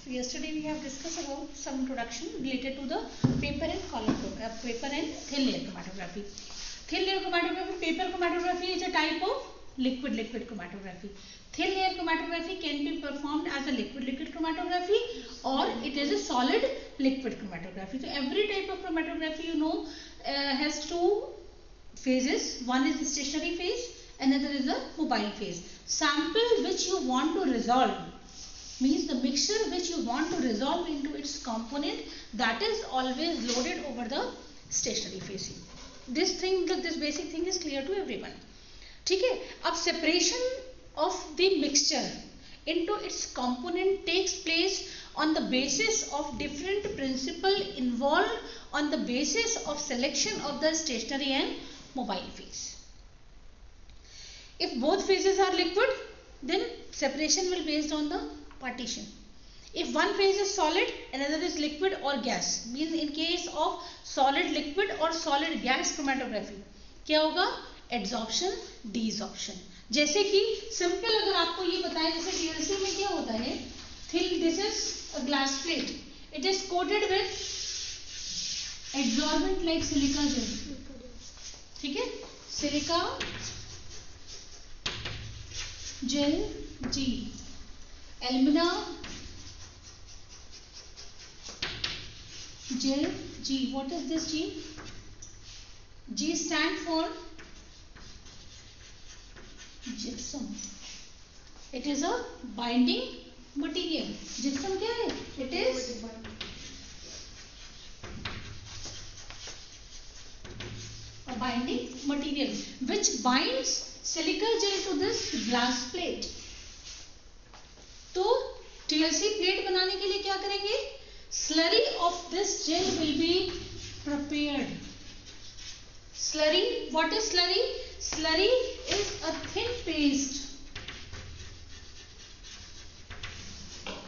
So yesterday we have discussed about some introduction related to the paper and color paper and thin layer chromatography. Thin layer chromatography, paper chromatography is a type of liquid chromatography. Thin layer chromatography can be performed as a liquid chromatography or it is a solid liquid chromatography. So every type of chromatography, you know, has two phases. One is the stationary phase, another is the mobile phase. Sample which you want to resolve means the mixture which you want to resolve into its component, that is always loaded over the stationary phase. This basic thing is clear to everyone. ठीक है. अब separation of the mixture into its component takes place on the basis of different principle involved on the basis of selection of the stationary and mobile phase. If both phases are liquid, then separation will be based on the partition. If one phase is solid, another is liquid or gas, means in case of solid liquid or solid gas chromatography क्या होगा? Adsorption, desorption. जैसे कि simple अगर आपको ये बताएं, जैसे TLC में क्या होता है, this is a glass plate, it is coated with adsorbent like silica gel. ठीक है, silica gel G, alumina gel G. What is this G? G stand for gypsum. It is a binding material. Gypsum क्या है? It is a binding material which binds silica gel to this glass plate. तो TLC plate बनाने के लिए क्या करेंगे? Slurry of this gel will be prepared. Slurry, what is slurry? Slurry is a thin paste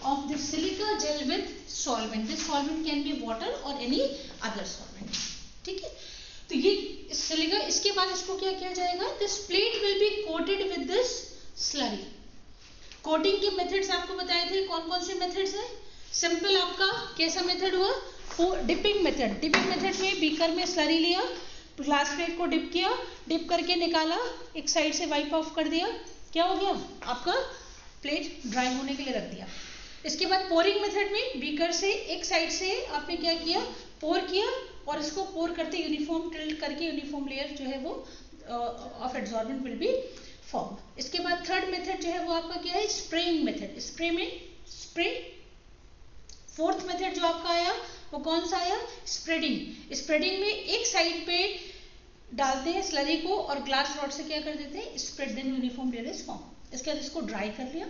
of the silica gel with solvent. This solvent can be water or any other solvent. ठीक है, तो ये silica, इसके बाद इसको क्या किया जाएगा? This plate will be coated with this slurry. Coating के मेथड्स आपको बताए थे, कौन कौन से मेथड्स हैं? सिंपल आपका कैसा मेथड हुआ? Dipping method. डिपिंग मेथड में बीकर में स्लरी लिया, ग्लास प्लेट को डिप किया, डिप करके निकाला, एक साइड से वाइप ऑफ कर दिया, क्या हो गया? आपका प्लेट ड्राई होने के लिए रख दिया. इसके बाद पोरिंग मेथड में बीकर से एक साइड से आपने क्या किया? पोर किया और इसको पोर करते यूनिफॉर्म टिल्ट करके यूनिफॉर्म लेयर जो है वो ऑफ एडसॉर्बेंट विल बी फॉर्म. इसके बाद थर्ड मेथड जो है वो आपका क्या है? Spraying method. स्प्रे में स्प्रे. फोर्थ मेथड जो आपका आया वो कौन सा आया? स्प्रेडिंग. स्प्रेडिंग में एक साइड पे डालते हैं स्लरी को और ग्लास रॉड से क्या कर देते हैं? Spread, then uniform layer is form. इसके बाद इसको ड्राई कर लिया.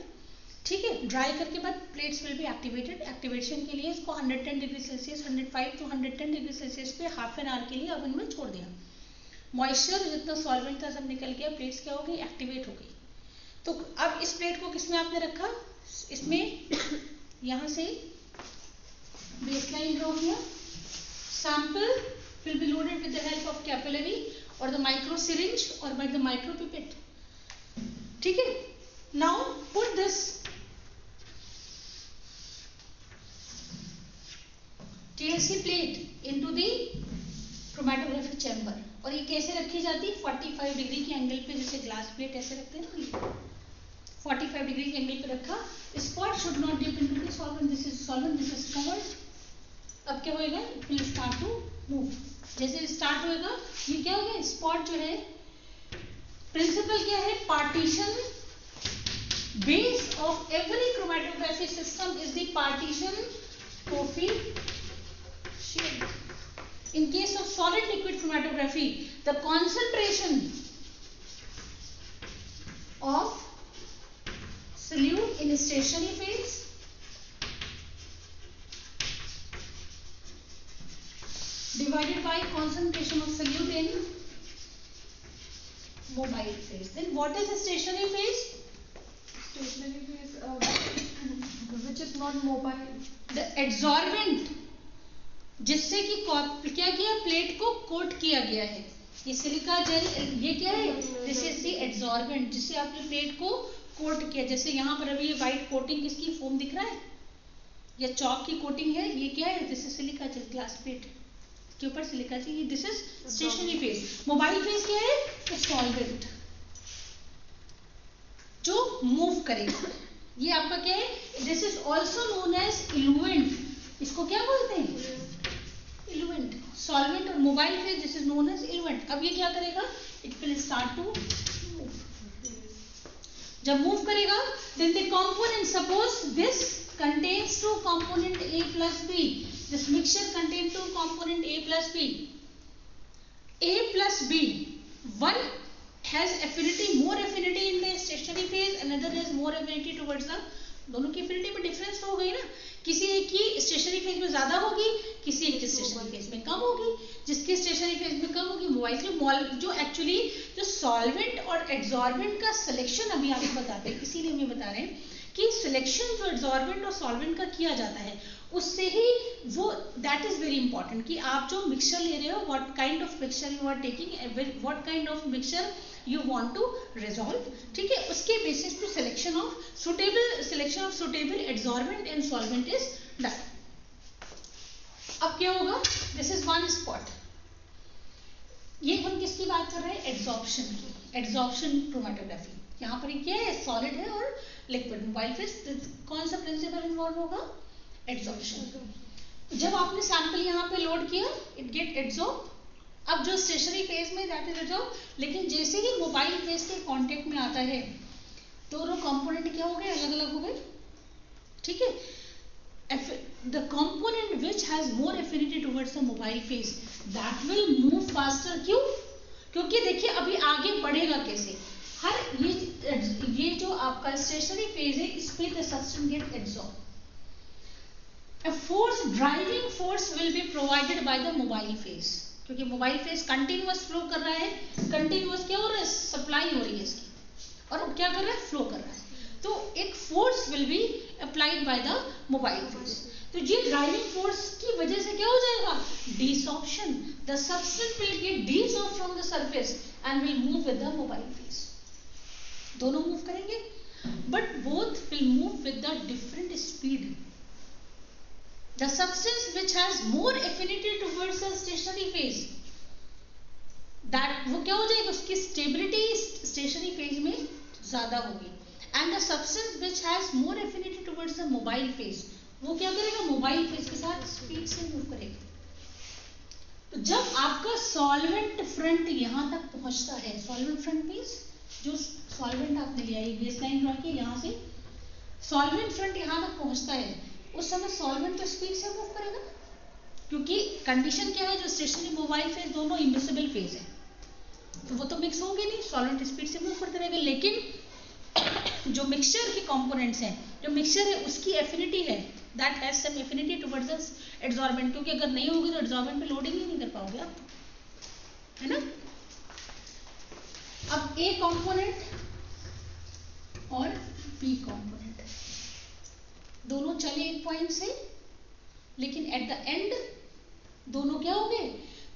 ठीक है, ड्राई करके बाद plates will be activated. Activation के लिए इसको 110 degree Celsius 105 to 110 degree Celsius पे हाफ एन आवर के लिए ओवन में छोड़ दिया. मॉइस्चर जितना सॉल्वेंट था सब निकल गया, प्लेट्स क्या हो गई? एक्टिवेट हो गई. तो अब इस प्लेट को किसमें आपने रखा? इसमें यहाँ से बेसलाइन ड्रॉ किया. Sample will be loaded with the help of capillary और द माइक्रो सिरिंज और बाय द माइक्रो पिपेट. ठीक है, now put this TLC plate into the chromatography chamber. और ये कैसे रखी जाती है? 45 डिग्री के एंगल पे, जैसे ग्लास प्लेट ऐसे रखते हैं ना, 45 डिग्री के एंगल पे रखा. Spot should not dip into the solvent. This is solvent, this is covered. अब क्या होएगा? It will start to move. जैसे स्टार्ट होएगा ये क्या होगा? स्पॉट जो है, प्रिंसिपल क्या है? Partition. Base of every chromatography system is the partition coefficient. In case of solid liquid chromatography, the concentration of solute in stationary phase divided by concentration of solute in mobile phase. Then what is the stationary phase? Stationary phase which is not mobile. The adsorbent, जिससे कि क्या किया? Plate को coat किया गया है. ये silica gel, ये क्या है? दिस इज द एडसॉर्बेंट, जिससे आपने प्लेट को कोट किया. जैसे यहाँ पर अभी ये व्हाइट कोटिंग किसकी फोम दिख रहा है? या चौक की कोटिंग है, ये क्या है, this is silica gel, glass plate के ऊपर silica gel, this is stationary phase. Mobile phase क्या है, सॉल्वेंट जो मूव करेगा, ये आपका क्या है, this is also known as eluent, इसको क्या बोलते हैं, इलुएंट। सॉल्वेंट और mobile phase this is known as eluent. अब ये क्या करेगा, it will start to move, जब मूव करेगा then the component, suppose this contains two component A plus B, this mixture contains two component A plus B, A plus B, one has affinity, more affinity in the stationary phase, another has more affinity towards the, दोनों की affinity में difference तो हो गई ना, किसी एक की stationary phase में ज्यादा होगी, किसी एक की stationary phase में कम होगी, जिसकी stationary phase में कम होगी मोबाइल जो एक्चुअली जो सॉल्वेंट और एड्सॉर्बेंट का सिलेक्शन अभी आपको बताते हैं, इसीलिए मैं बता रहे हैं कि सिलेक्शन जो एड्सॉर्बेंट और सॉल्वेंट का किया जाता है उससे ही वो, दैट इज वेरी इंपॉर्टेंट कि आप जो मिक्सचर ले रहे हो, what kind of mixture you are taking, what kind of mixture you want to resolve, ठीक है, उसके बेसिस पे selection of suitable adsorbent and solvent is done. अब क्या होगा, दिस इज वन स्पॉट, ये हम किसकी बात कर रहे हैं, एड्सॉर्प्शन की, एड्सॉर्प्शन क्रोमैटोग्राफी। यहाँ पर क्या है, सॉलिड है और लिक्विड, मोबाइल फेज कौन सा प्रिंसिपल इन्वॉल्व होगा, एड्सॉर्प्शन। जब आपने सैंपल यहाँ पे लोड किया, इट गेट एड्सॉर्ब, अब जो स्टेशनरी फेज में दैट इज एड्सॉर्ब, लेकिन जैसे ही मोबाइल फेज के कांटेक्ट में आता है दोनों कंपोनेंट क्या हो गए, अलग अलग हो गए, ठीक है। The component which has more affinity towards the mobile phase that will move faster, क्यों, क्योंकि देखिए अभी आगे बढ़ेगा कैसे, हर ये जो आपका स्टेशनरी फेज है इस पे the substance get absorbed, a force, driving force will be provided by the mobile phase, क्योंकि मोबाइल फेज कंटिन्यूअस फ्लो कर रहा है, कंटिन्यूअस क्या हो रहा है, सप्लाई हो रही है इसकी, और क्या कर रहा है, फ्लो कर रहा है, तो एक force will be applied by the mobile phase, तो ये ड्राइविंग फोर्स की वजह से क्या हो जाएगा, desorption, the substance will get desorb from the surface and will move with the mobile phase, दोनों मूव करेंगे but both will move with the different speed. The substance which has more affinity towards the stationary phase, that वो क्या हो जाएगा, उसकी stability stationary phase में ज्यादा होगी, and the substance which has more affinity towards the mobile phase, वो क्या करेगा, मोबाइल फेज के साथ स्पीड से मूव करेगा। तो जब आपका सॉल्वेंट फ्रंट यहां तक पहुंचता है, सॉल्वेंट फ्रंट मींस जो सॉल्वेंट आपने लिया, ये बेसलाइन ड्रॉ किया, यहां से सॉल्वेंट फ्रंट यहां तक पहुंचता है, उस समय सॉल्वेंट तो स्पीड से मूव करेगा, क्योंकि कंडीशन क्या है, जो स्टेशनरी मोबाइल फेज दोनों इमिसिबल फेज है, तो वो तो मिक्स होंगे नहीं, सॉल्वेंट स्पीड से मूव करते रहेगा, लेकिन जो मिक्सचर के कंपोनेंट्स हैं, जो मिक्सचर है उसकी एफिनिटी है, that has some affinity towards the adsorbent, क्योंकि अगर नहीं होगी तो एड्सॉर्बेंट पे लोडिंग ही नहीं कर पाओगे आप, है ना। अब ए कंपोनेंट और बी कंपोनेंट दोनों चले एक पॉइंट से, लेकिन एट द एंड दोनों क्या हो गए,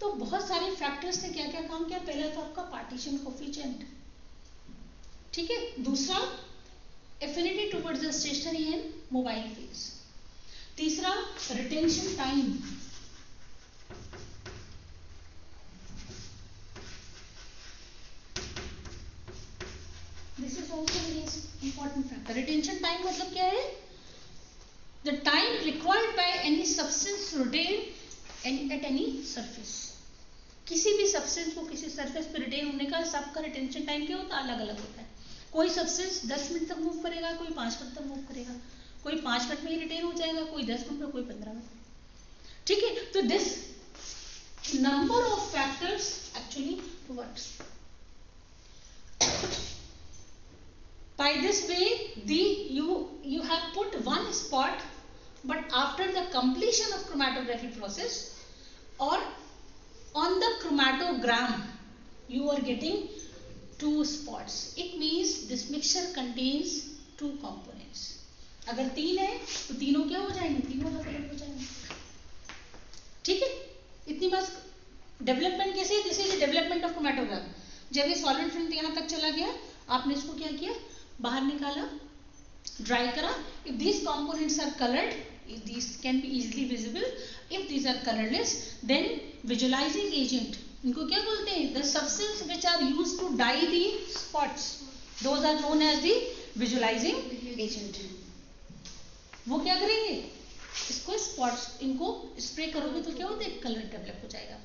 तो बहुत सारे फैक्टर्स ने क्या क्या काम किया, पहला तो आपका पार्टीशन कोफिशिएंट, ठीक है, दूसरा affinity towards the stationary and mobile phase, तीसरा retention time, this is also very important factor. Retention time मतलब क्या है, the time required by any substance to retain at any surface, किसी भी सब्सटेंस को किसी सरफेस पर रिटेन होने का सबका रिटेंशन टाइम क्या होता है, अलग अलग होता है। कोई सब्सटेंस 10 मिनट तक मूव करेगा, कोई 5 मिनट तक मूव करेगा, कोई 5 मिनट में ही रिटेन हो जाएगा, कोई 10 मिनट में, कोई 15 मिनट, ठीक है। तो this number of factors actually works by this way, you have put one spot, but after the completion of chromatography process or on the chromatogram you are getting 2 spots, it means this mixture contains 2 components, अगर 3 है तो तीनों क्या हो जाएंगे, तीनों अलग अलग हो जाएंगे, ठीक है। इतनी बस डेवलपमेंट कैसे है, this is development of chromatograph. जब ये सॉल्वेंट फ्रंट यहाँ तक चला गया, आपने इसको क्या किया, बाहर निकाला, ड्राई करा. If these components are colored, these can be easily visible. If these are colorless, then visualizing agent, इनको क्या बोलते हैं? The substance which are used to dye the spots, those are known as the visualizing agent. वो क्या करेंगे? इसको spots, इनको spray करोगे तो क्या होता है? कलर डेवलप हो जाएगा.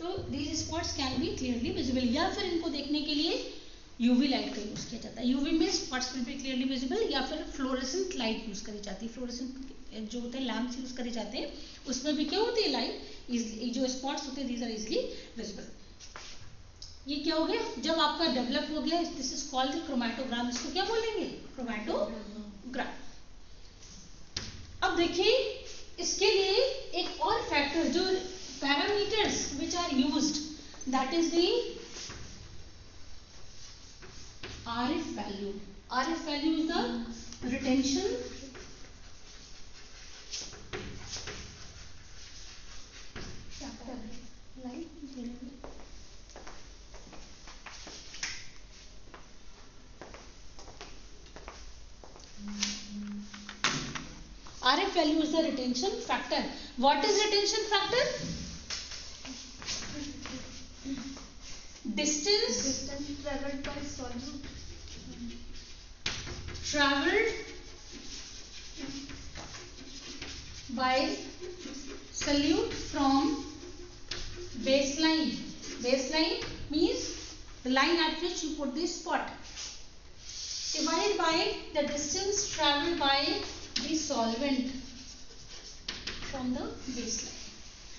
तो these spots can be clearly visible. या फिर इनको देखने के लिए यूवी लाइट का यूज किया जाता है. यूवी में spots will be clearly visible, या फिर फ्लोरेसेंट लाइट यूज करी जाती है. फ्लोरेसेंट जो होते हैं लैम्प्स यूज करे जाते हैं, उसमें भी क्या होती है? लाइट, जो स्पॉट्स होते हैं दीज आर इजिली विजिबल. ये क्या हो गया? जब आपका डेवलप हो गया, दिस इज कॉल्ड क्रोमैटोग्राम. इसको क्या बोलेंगे? क्रोमैटोग्राम. अब देखिए, इसके लिए एक और फैक्टर, जो parameters which are used, that is the RF value. RF value is the retention factor. RF value is the retention factor. What is retention factor? Distance traveled by solute. Traveled by solute from baseline. Baseline means the line at which you put the spot, divided by the distance traveled by the solvent from the baseline.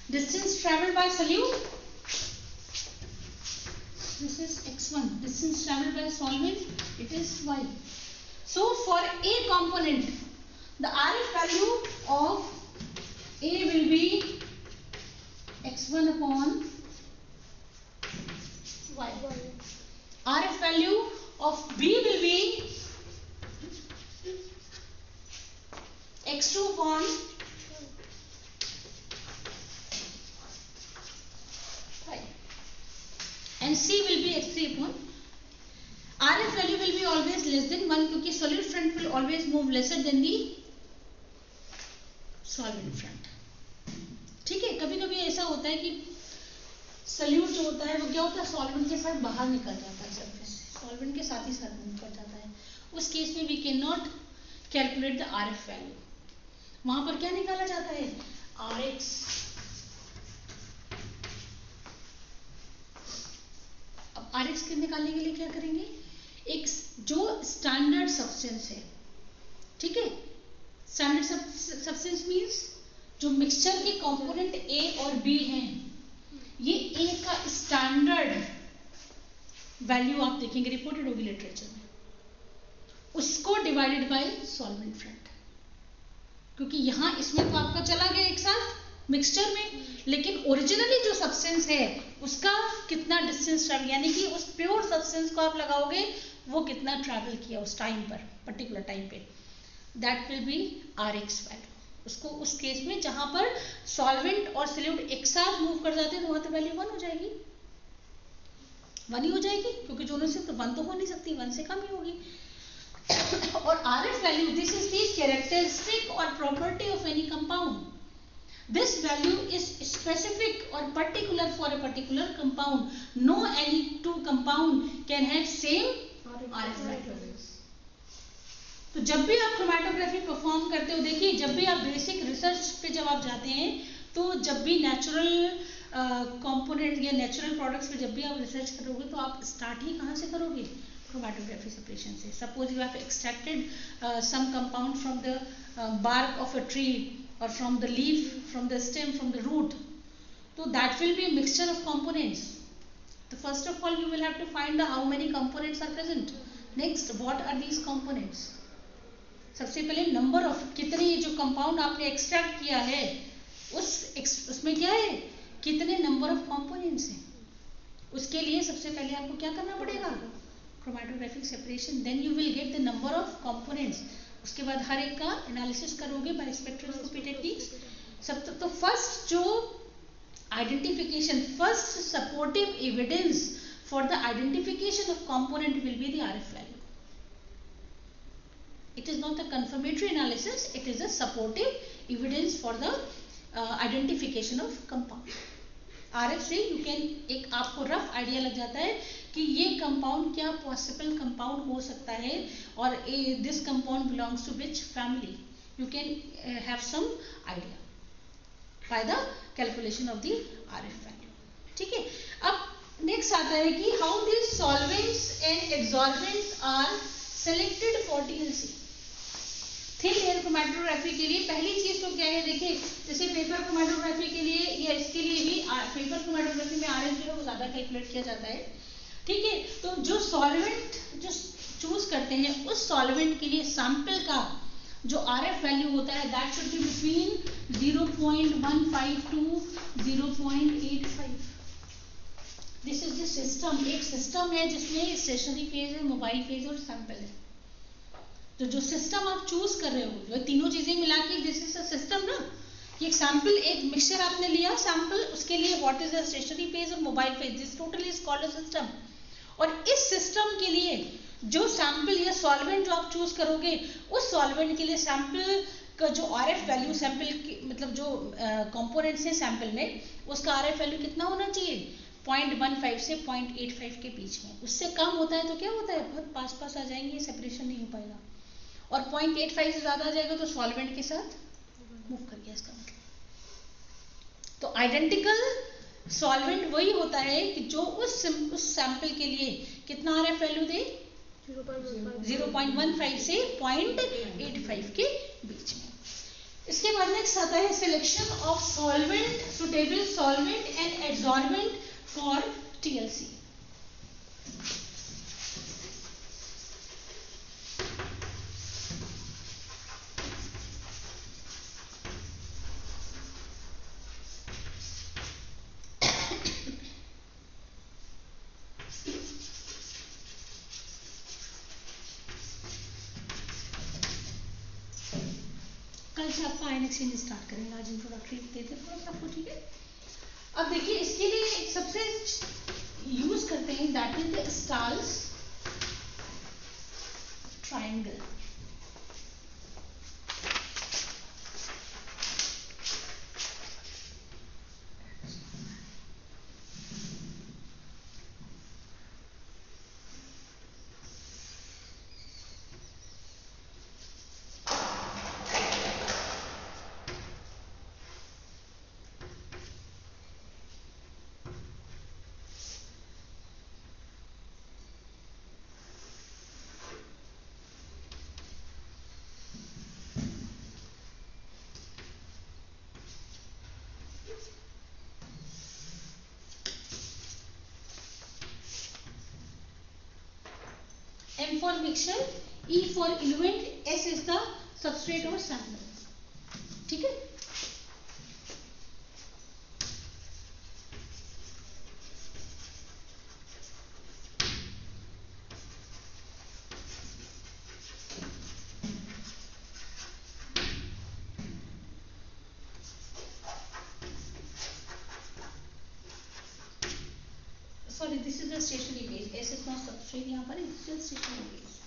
Distance traveled by solute, this is x1. Distance traveled by solvent, it is y. So for a component, the RF value of A will be x1 upon y. RF value of B will be x2 upon y. And C will be x3 upon. RF value will be always less than 1, क्योंकि solute front will always move lesser than the solvent front. ठीक है. कभी कभी ऐसा होता है कि solute जो होता है वो क्या होता है? solvent के साथ बाहर निकल जाता है surface से, solvent के साथ ही साथ निकल जाता है. उस केस में we cannot calculate the RF value. वहां पर क्या निकाला जाता है? RX. अब RX के निकालने के लिए क्या करेंगे? एक जो स्टैंडर्ड सब्सटेंस है, ठीक है, स्टैंडर्ड सब्सटेंस मींस जो मिक्सचर के कंपोनेंट A और B हैं, ये A का स्टैंडर्ड वैल्यू आप देखेंगे, रिपोर्टेड होगी लिटरेचर में, उसको डिवाइडेड बाय सॉल्वेंट फ्रंट. क्योंकि यहां इसमें तो आपका चला गया एक साथ मिक्सचर में, लेकिन ओरिजिनली जो सब्सटेंस है उसका कितना डिस्टेंस ट्रैवल, यानी कि उस प्योर सब्सटेंस को आप लगाओगे वो कितना ट्रैवल किया उस टाइम पर, पर्टिकुलर टाइम पे, that will B RX value. उसको उस केस में जहां पर सॉल्वेंट और सॉल्यूट एक साथ मूव कर जाते हैं तो वहां तो वैल्यू 1 हो जाएगी, 1 ही हो जाएगी, क्योंकि दोनों से तो 1 तो हो नहीं सकती, 1 से कम ही होगी. और RF value, this is the characteristic और property of any compound. This value is specific or particular for a particular compound. No any two compound can have same RF value. तो जब भी आप क्रोमैटोग्राफी परफॉर्म करते हो, देखिए जब भी आप बेसिक रिसर्च पे जब आप जाते हैं, तो जब भी नेचुरल कंपोनेंट या नेचुरल प्रोडक्ट्स पे जब भी आप रिसर्च करोगे तो आप स्टार्ट ही कहाँ से करोगे? क्रोमैटोग्राफी सेपरेशन से. Suppose you have extracted some compound from the bark of a tree or from the leaf, from the stem, from the root, so that will be a mixture of components. So first of all you will have to find out how many components are present. Next, what are these components? सबसे पहले number of, कितने जो compound आपने extract किया है उसमें क्या है, कितने नंबर ऑफ कंपोनेंट्स हैं. उसके लिए सबसे पहले आपको क्या करना पड़ेगा? Chromatographic separation. Then you will get the number of components. उसके बाद हर एक का एनालिसिस करोगे बाय स्पेक्ट्रोस्कोपी टेक्निक्स. सब तो फर्स्ट जो identification, first supportive evidence for the identification of component will be the RF value. It is not a confirmatory analysis, it is a supportive evidence for the identification of compound. RF से you can एक आपको rough idea लग जाता है कि ये compound क्या possible compound हो सकता है और this compound belongs to which family. You can have some idea by the calculation of the RF value. ठीक है. अब नेक्स्ट आता है कि how these solvents and adsorbents are selected for TLC. Thin air chromatography के लिए पहली चीज तो क्या है, देखिए जैसे पेपर क्रोमैटोग्राफी के लिए या इसके लिए भी पेपर क्रोमैटोग्राफी में आरएफ जो है वो ज्यादा कैलकुलेट किया जाता है. ठीक है. तो जो सॉल्वेंट जो चूज करते हैं उस सॉल्वेंट के लिए सैंपल का जो आरएफ वैल्यू होता है that should be between 0.15 to 0.85. This is the system. एक सिस्टम है जिसमें स्टेशनरी फेज है, मोबाइल फेज और सैंपल है. तो जो सिस्टम आप चूज कर रहे हो, जो तीनों चीजें मिला के दिस इज अ सिस्टम ना, कि एक सैंपल एक मिक्सचर आपने लिया सैंपल, उसके लिए what is the stationary phase और mobile phase, this totally is called a system. और इस सिस्टम के लिए जो सैंपल या सॉल्वेंट जो आप चूज करोगे उस सॉल्वेंट के लिए सैंपल का जो आरएफ वैल्यू सैंपल की मतलब जो कंपोनेंट्स है सैंपल में उसका आरएफ वैल्यू कितना होना चाहिए, 0.15 से 0.85 के बीच में. उससे कम होता है तो क्या होता है, बहुत पास पास आ जाएंगे, सेपरेशन नहीं हो पाएगा. और 0.85 से ज्यादा आ जाएगा तो सॉल्वेंट के साथ मूव कर गया इसका मतलब. तो आइडेंटिकल सॉल्वेंट वही होता है कि जो उस सैंपल के लिए कितना आरएफ वैल्यू दे, 0.15 से 0.85 के बीच में. इसके बाद नेक्स्ट आता है selection of solvent, suitable solvent and adsorbent for TLC. कल से आपका आयन एक्सचेंज स्टार्ट करेंगे, आज इंट्रोडक्टरी देते हैं थोड़ा सा आपको. ठीक है. अब देखिए इसके लिए एक सबसे यूज करते हैं that is the stalls triangle. M for mixture, E for eluent, S is the substrate or sample. ठीक है. Sorry, this is the stationary phase. S is not substrate यहाँ पर, it's just stationary phase.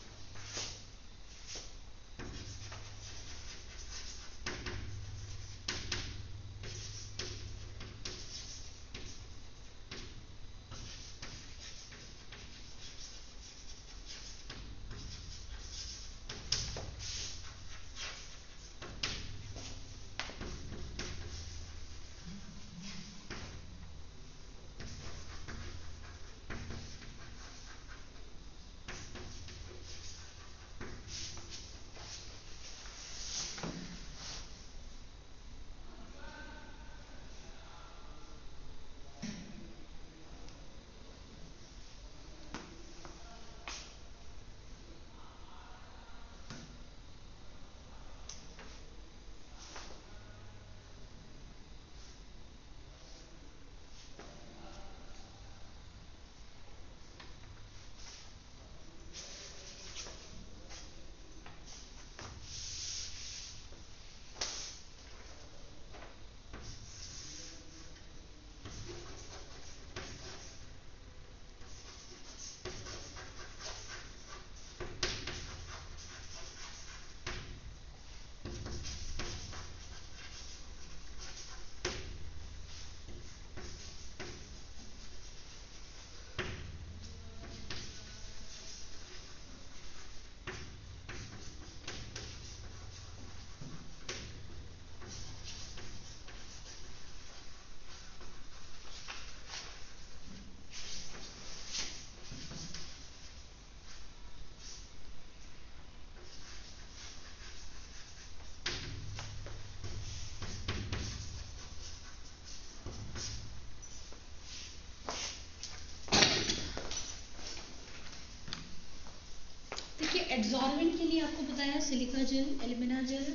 Adsorbent के लिए आपको बताया silica gel, alumina gel,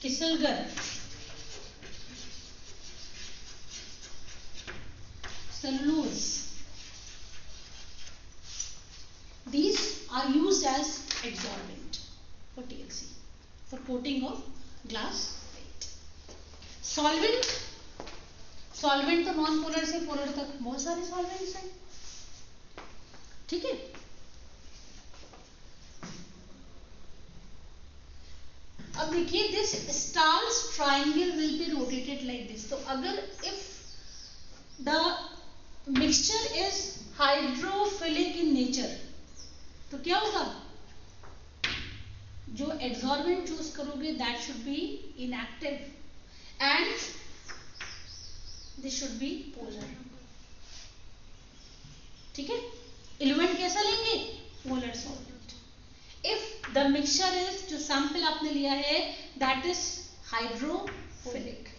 kieselguhr, cellulose, these are used as adsorbent for TLC, for coating of glass plate. Solvent, solvent तो non polar से polar तक बहुत सारे सॉल्वेंट्स हैं, ठीक है। अब देखिए this stars triangle will be rotated like this. तो अगर if the mixture is hydrophilic in nature तो क्या होगा, जो एड्सॉर्बेंट चूज करोगे that should B inactive and this should be polar, ठीक है। एलिमेंट कैसा लेंगे, polar solvent. If the mixture is, जो सैंपल आपने लिया है that is hydrophilic,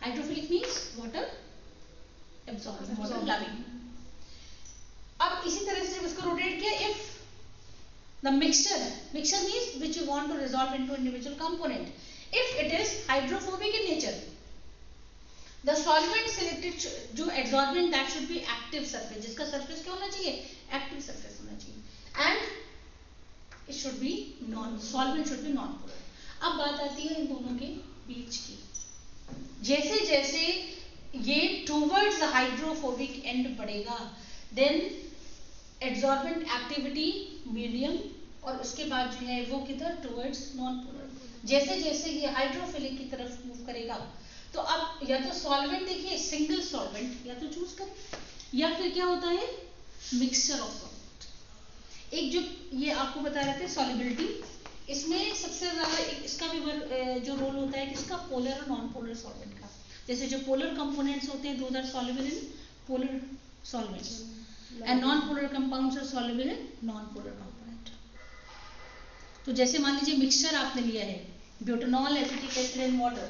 hydrophilic means water absorbing, water loving. अब इसी तरह से इसको रोटेट किया, if the mixture means which you want to resolve into individual component, if it is hydrophobic in nature, the solvent selected, जो एड्सॉर्बेंट that should be active surface, जिसका surface क्या होना चाहिए, एक्टिव सरफेस होना चाहिए, and it should be non, solvent should be non polar. अब बात आती है इन दोनों के बीच की, जैसे जैसे ये टूवर्ड्स द हाइड्रोफोबिक एंड बढ़ेगा देन एड्सॉर्बेंट एक्टिविटी मीडियम, और उसके बाद जो है वो किधर, टूवर्ड्स नॉन पोलर। जैसे जैसे ये हाइड्रोफिलिक की तरफ मूव करेगा तो अब या तो सॉल्वेंट, देखिए सिंगल सॉल्वेंट या तो चूज करें, या फिर क्या होता है मिक्सचर ऑफ सॉल्वेंट। एक जो ये आपको बता रहे थे सॉल्युबिलिटी, इसमें सबसे ज्यादा इसका भी जो रोल होता है किसका, पोलर और नॉन पोलर सॉल्वेंट का। जैसे जो पोलर कंपोनेंट्स होते हैं those are soluble in polar solvents and non polar compounds are soluble in non polar component. तो जैसे मान लीजिए मिक्सचर आपने लिया है butanol, acetic acid and water,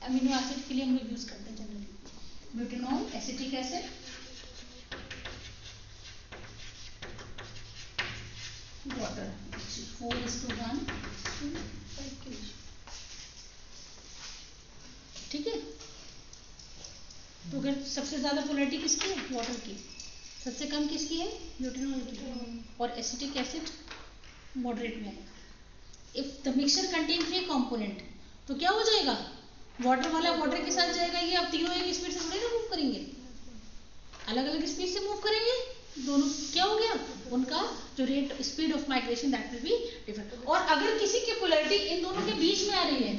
amino acid के लिए हम लोग यूज करते हैं generally butanol, acetic acid, water, 4:1, ठीक है। तो अगर सबसे ज्यादा पोलैरिटी किसकी है, वाटर की, सबसे कम किसकी है, ब्यूटेनॉल की, और एसिटिक एसिड मॉडरेट में है। If the mixture contain 3 component तो क्या हो जाएगा, वाटर वाला वाटर के साथ जाएगा, ये अब तीनों एक स्पीड से थोड़ी ना मूव करेंगे, अलग अलग स्पीड से मूव करेंगे, दोनों क्या हो गया, उनका जो rate speed of migration that will be different. और अगर किसी की पोलैरिटी इन दोनों के बीच में आ रही है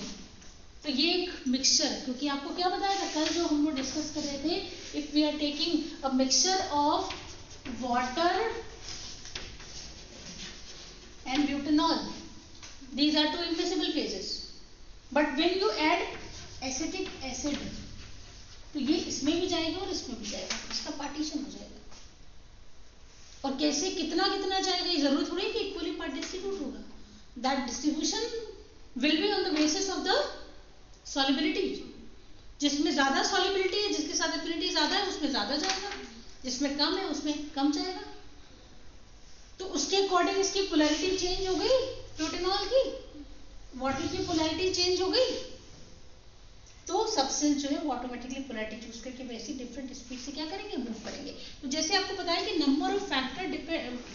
तो ये एक मिक्सचर, क्योंकि आपको क्या बताया था कल जो हम लोग डिस्कस कर रहे थे, if we are taking a mixture of water and butanol, these are two immiscible phases, but when you add acetic acid तो ये इसमें भी जाएगा और इसमें भी जाएगा, इसका पार्टीशन हो जाएगा। और कैसे कितना कितना जाएगा, ये जरूरी थोड़ी कि इक्वली पार्ट डिस्ट्रीब्यूट होगा, that distribution will be on the basis of the solubility. जिसमें ज्यादा सॉल्युबिलिटी है, जिसके साथ एफिनिटी ज्यादा है उसमें ज्यादा जाएगा, जिसमें कम है उसमें कम जाएगा। तो उसके अकॉर्डिंग इसकी पोलैरिटी चेंज हो गई, ब्यूटेनॉल की, वाटर की पोलैरिटी चेंज हो गई, तो सब्सटेंस जो है वो ऑटोमेटिकली पोलैरिटी चूज करके वैसी डिफरेंट स्पीड से क्या करेंगे, मूव करेंगे। तो जैसे आपको पता है कि नंबर ऑफ फैक्टर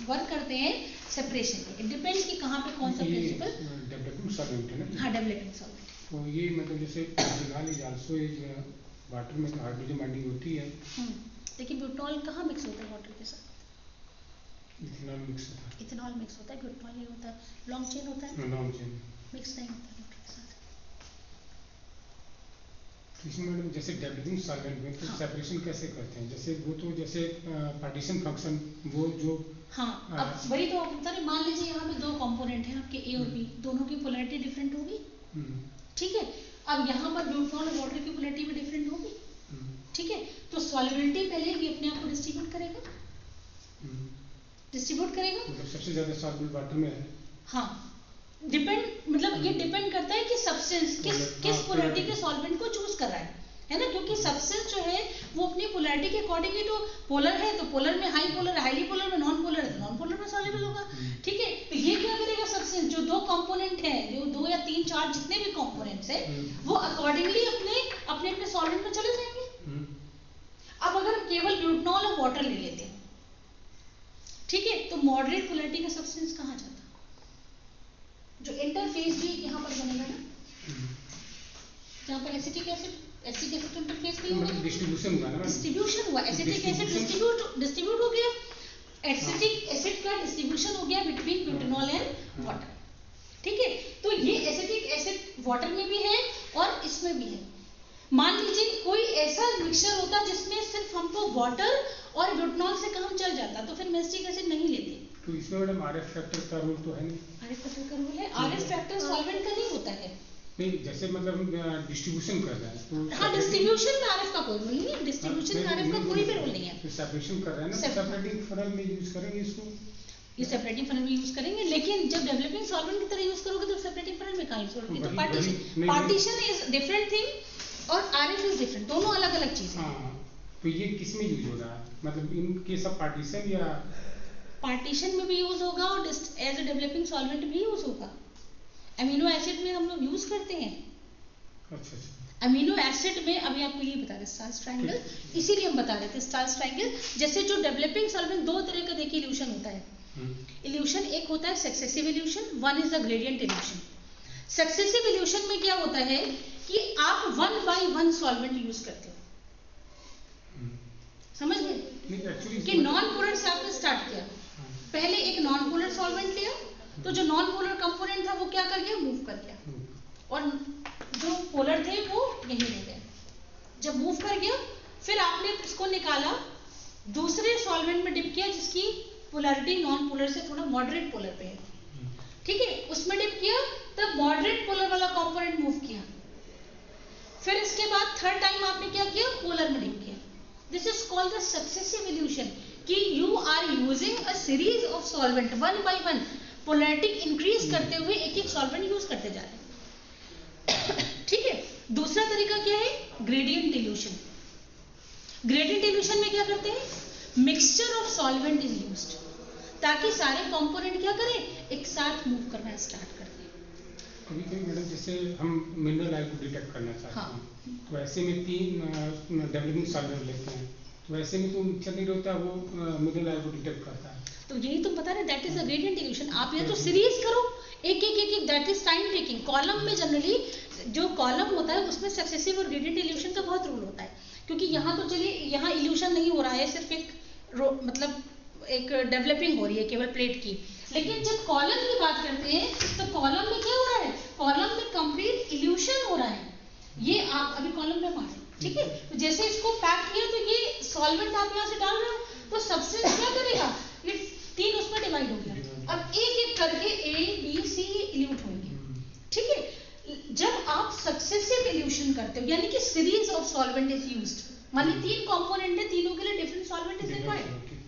वर्क करते हैं सेपरेशन में, इट डिपेंड्स कि कहाँ पे कौन सा प्रिंसिपल, डेवलपिंग सॉल्वेंट है ना। हाँ, डेवलपिंग सॉल्वेंट। तो ये मतलब जैसे butanol is also is water में हाइड्रोजन बॉन्डिंग होती है, देखिए ब्यूटेनॉल कहाँ मिक्स होता है वाटर के साथ, इथेनॉल मिक्स होता है, इथेनॉल मिक्स होता है, ब्यूटेनॉल ये होता है लॉन्ग चेन होता है, लॉन्ग चेन मिक्स नहीं होता है वाटर के साथ। तो इसमें मैडम जैसे डेवलपिंग सॉल्वेंट में तो सेपरेशन कैसे करते हैं, जैसे वो तो जैसे पार्टीशन फंक्शन वो जो, हाँ अब वही तो सर, मान लीजिए यहाँ पे 2 कंपोनेंट हैं आपके ए और बी, दोनों की पोलैरिटी डिफरेंट होगी, ठीक है। अब यहाँ पर ब्यूटेनॉल और वाटर की पोलैरिटी भी डिफरेंट होगी, ठीक है। तो सॉल्युबिलिटी पहले भी अपने आप को डिस्ट्रीब्यूट करेगा, मतलब सबसे ज्यादा सॉल्युबल वाटर में है। हाँ, डिपेंड, मतलब ये डिपेंड करता है कि सब्सटेंस किस पोलैरिटी के सॉल्वेंट को चूज कर रहा है। है ना, क्योंकि सब्सटेंस जो है वो अपनी पोलैरिटी के अकॉर्डिंग ही तो पोलर है, तो पोलर में हाई पोलर, हाईली पोलर में नॉन पोलर है, तो नॉन पोलर में सॉल्युबल होगा। ठीक है, तो ये क्या करेगा सब्सटेंस, जो दो कंपोनेंट है, जो 2 या 3 4 जितने भी कंपोनेंट्स है वो अकॉर्डिंगली अपने सॉल्वेंट में चले जाएंगे। अब अगर हम केवल ब्यूटेनॉल और वाटर ले लेते हैं, ठीक है, तो मॉडरेट पोलैरिटी का सब्सटेंस कहाँ जाता, जो इंटरफेस भी यहाँ पर बनेगा ना, जहाँ पर एसिटिक एसिड इंटरफेस भी होगा, डिस्ट्रीब्यूशन हुआ ना, डिस्ट्रीब्यूशन हुआ, एसिटिक एसिड डिस्ट्रीब्यूट हो गया, एसिटिक एसिड का डिस्ट्रीब्यूशन हो गया बिटवीन ब्यूटेनॉल एंड वाटर। ठीक है, तो ये एसिटिक एसिड वाटर में भी है और इसमें भी है। मान लीजिए कोई ऐसा मिक्सचर होता जिसमें सिर्फ हमको वाटर और ब्यूटेनॉल से काम चल जाता, तो फिर हम एसिटिक एसिड नहीं लेते। तो इसमें मैडम आरएफ फैक्टर का रोल तो है नहीं? आरएफ फैक्टर का रोल है, आरएफ फैक्टर सॉल्वेंट का नहीं होता है। नहीं, जैसे मतलब डिस्ट्रीब्यूशन कर रहा है तो हाँ, डिस्ट्रीब्यूशन में आरएफ का कोई रोल नहीं है, डिस्ट्रीब्यूशन में आरएफ का कोई भी रोल नहीं है। तो सेपरेशन कर रहा है ना, सेपरेटिंग फनल में यूज करेंगे इसको, ये सेपरेटिंग फनल में यूज करेंगे, लेकिन जब डेवलपिंग सॉल्वेंट की तरह यूज करोगे तो सेपरेटिंग फनल में कहाँ यूज करोगे, तो पार्टीशन इज डिफरेंट थिंग और आरएफ इज डिफरेंट, दोनों अलग अलग चीजें हैं। हाँ, तो ये किस में यूज हो रहा है, मतलब इन केस ऑफ पार्टीशन या पार्टीशन में भी यूज होगा और एज ए डेवलपिंग सॉल्वेंट भी यूज होगा। अमीनो एसिड में हम लोग यूज करते हैं। अच्छा, अमीनो एसिड में अभी आपको ये बता रहे स्टार्च ट्रायंगल, इसीलिए हम बता रहे थे स्टार्च ट्रायंगल। जैसे जो डेवलपिंग सॉल्वेंट 2 तरह का देखिए इल्यूशन होता है, इल्यूशन एक होता है successive evolution, one is the gradient evolution. Successive evolution में क्या होता है कि आप 1 बाय 1 सॉल्वेंट यूज करते हो, समझ गए कि नॉन पोलर से आपने स्टार्ट किया, पहले एक नॉन पोलर सॉल्वेंट लिया, तो जो नॉन पोलर कंपोनेंट था वो क्या कर गया, मूव कर गया, और जो पोलर थे वो यहीं रह गए। जब मूव कर गया फिर आपने इसको निकाला, दूसरे सॉल्वेंट में डिप किया जिसकी पोलैरिटी नॉन पोलर से थोड़ा मॉडरेट पोलर पे है, ठीक है, उसमें डिप किया, तब मॉडरेट पोलर वाला कंपोनेंट मूव किया, फिर इसके बाद थर्ड टाइम आपने क्या किया, पोलर में डिप किया। This is called the successive elution, कि you are using a series of solvent 1 by 1, polarity increase करते हुए एक एक सॉल्वेंट यूज करते जा रहे हैं। ठीक है, दूसरा तरीका क्या है, ग्रेडियंट इल्यूशन। ग्रेडियंट इल्यूशन में क्या करते हैं, mixture of solvent is used, ताकि सारे कंपोनेंट क्या करें, एक साथ मूव करना स्टार्ट कर दें। कभी कभी मैडम जैसे हम मिनरल ऑयल को डिटेक्ट करना चाहते हैं, हाँ, तो ऐसे में 3 डेवलपिंग सॉल्वेंट लेते हैं, तो ऐसे में तो मिक्सचर नहीं होता, वो मिनरल ऑयल को डिटेक्ट करता है। तो यही तो बता रहे, that is a gradient evolution. आप या तो सीरीज करो, एक एक that is time taking. Column में जनरली जो कॉलम होता है उसमें सक्सेसिव और ग्रेडियंट इल्यूशन का बहुत रोल होता है, क्योंकि यहाँ तो चलिए यहाँ इल्यूशन नहीं हो रहा है, सिर्फ एक मतलब एक डेवलपिंग हो रही है केवल प्लेट की, लेकिन जब कॉलम की बात करते हैं तो कॉलम में क्या हो रहा है, कॉलम में कंप्लीट इल्यूशन हो रहा है। ये आप अभी कॉलम में मारे, ठीक है, तो जैसे इसको पैक किया तो ये सॉल्वेंट आप यहाँ से डाल रहे हो, तो सब्सटेंस क्या करेगा, ये 3 उसमें डिवाइड हो गया, अब एक एक करके A B C इल्यूट होंगे, ठीक है। जब आप सक्सेसिव इल्यूशन करते हो, यानी कि series of solvent is used, मान ली 3 कंपोनेंट है, तीनों के लिए डिफरेंट सॉल्वेंट इज रिक्वायर्ड,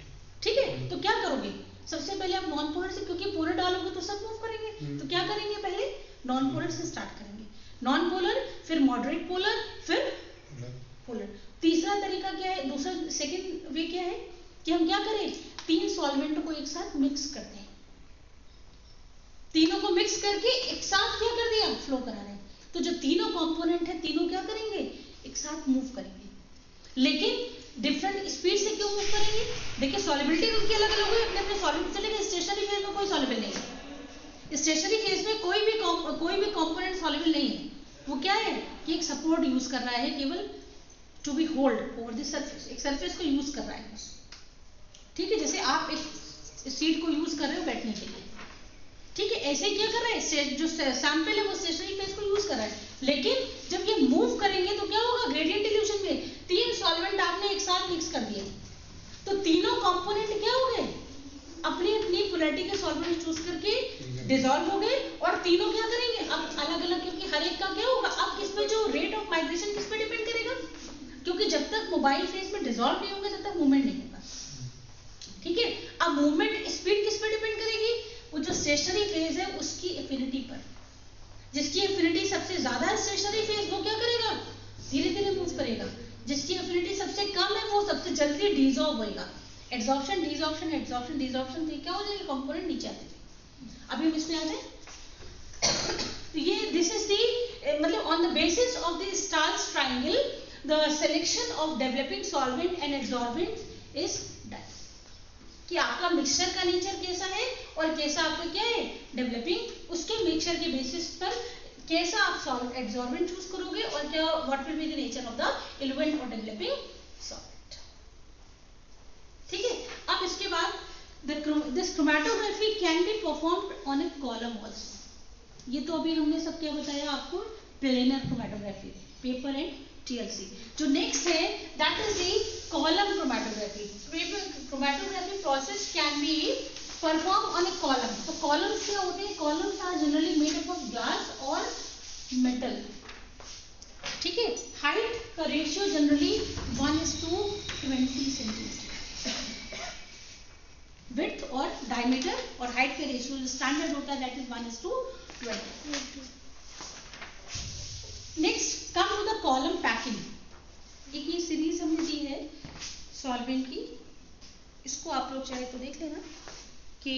ठीक है, तो क्या करोगे, सबसे पहले आप नॉन पोलर से, क्योंकि पोलर डालोगे तो सब मूव करेंगे, तो क्या करेंगे, पहले नॉन पोलर से स्टार्ट करेंगे, नॉन पोलर, फिर मॉडरेट पोलर, फिर पोलर। तीसरा तरीका क्या है, दूसरा सेकंड वे क्या है कि हम क्या करें, 3 सॉल्वेंट को एक साथ मिक्स करते हैं, तीनों को मिक्स करके एक साथ क्या कर दिया, फ्लो करा रहे हैं, तो जो तीनों कंपोनेंट है तीनों क्या करेंगे, एक साथ मूव करेंगे, लेकिन डिफरेंट स्पीड से क्यों मूव करेंगे, देखिए सॉल्युबिलिटी उनकी अलग अलग है, अपने अपने सॉल्वेंट चलेंगे। स्टेशनरी फेज में कोई सॉल्युबल नहीं है, स्टेशनरी फेज में कोई भी कंपोनेंट सॉल्युबल नहीं है, वो क्या है कि एक सपोर्ट यूज कर रहा है केवल to be hold over the surface, एक सरफेस को यूज कर रहा है बस, ठीक है, जैसे आप एक सीट को यूज कर रहे हो बैठने के लिए, ठीक है, ऐसे ही क्या कर रहा है, जो सैंपल है वो स्टेशनरी फेज को यूज कर रहा है, लेकिन जब ये मूव करेंगे तो क्या होगा, ग्रेडियंट इल्यूशन में 3 सॉल्वेंट आपने एक साथ मिक्स कर दिए, तो तीनों कंपोनेंट क्या हो गए, अपनी अपनी पोलैरिटी के सॉल्वेंट चूज करके डिसॉल्व हो गए, और तीनों क्या करेंगे अब अलग अलग, क्योंकि हर एक का क्या होगा, अब किस पे जो रेट ऑफ माइग्रेशन किस पे डिपेंड करेगा, क्योंकि जब तक मोबाइल फेज में डिसॉल्व नहीं होगा तब तक मूवमेंट नहीं होगा, ठीक है। अब मूवमेंट स्पीड किस पे डिपेंड करेगी, वो जो स्टेशनरी फेज है उसकी एफिनिटी पर, जिसकी एफिनिटी सबसे ज्यादा है स्टेशनरी फेज, वो क्या करेगा, धीरे धीरे मूव करेगा, जिसकी एफिनिटी सबसे कम है वो सबसे जल्दी डिसॉल्व होएगा। एड्सॉर्प्शन डिसॉर्प्शन एड्सॉर्प्शन डिसॉर्प्शन से क्या हो जाएगा, कंपोनेंट नीचे आते थे। अभी हम इसमें आते हैं। तो ये दिस इज दी मतलब on the basis of the stars triangle the selection of developing solvent and absorbent is done, कि आपका मिक्सचर का नेचर कैसा है और कैसा आपका क्या है डेवलपिंग, उसके मिक्सचर के बेसिस पर कैसा आप एब्जॉर्बेंट चूज करोगे और क्या what will be the nature of the element और डेवलपिंग सॉल्वेंट। ठीक है, अब इसके बाद this chromatography can be performed on a column also. ये तो अभी हमने सब क्या बताया आपको, planar chromatography, paper and TLC। जो नेक्स्ट है that is the column chromatography. Chromatography process can be perform on a column. तो कॉलम्स क्या होते हैं, columns are generally made up of glass और मेटल। ठीक है, हाइट का रेशियो जनरली 1:20 सेंटीमीटर, विड्थ और डायमीटर और हाइट के रेशियो जो स्टैंडर्ड होता है that is 1:20। Next come to the column packing. एक ये सीरीज हमने दी है सॉल्वेंट की, इसको आप लोग चाहे तो देख लेना कि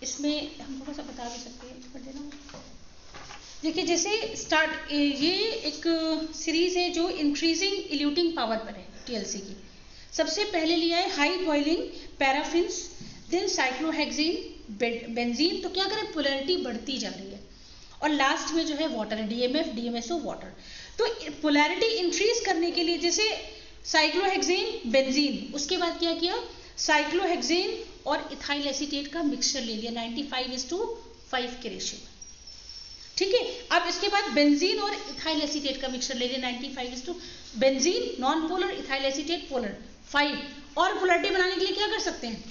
इसमें हम थोड़ा सा बता भी सकते हैं, कर देना। देखिए जैसे स्टार्ट ये एक सीरीज है जो इंक्रीजिंग इल्यूटिंग पावर पर है TLC की। सबसे पहले लिया है high boiling paraffins, then cyclohexane, benzene. तो क्या करें, पोलैरिटी बढ़ती जा रही है और लास्ट में जो है वाटर है, DMF DMSO वाटर। तो पोलैरिटी इंक्रीज करने के लिए जैसे साइक्लोहेक्सेन बेंजीन, उसके बाद क्या किया, साइक्लोहेक्सेन और इथाइल एसीटेट का मिक्सचर ले लिया 95:5 के रेशियो में। ठीक है, अब इसके बाद बेंजीन और इथाइल एसीटेट का मिक्सचर ले लिया 95:, benzene non polar, ethyl acetate polar 5। और पोलैरिटी बनाने के लिए क्या कर सकते हैं,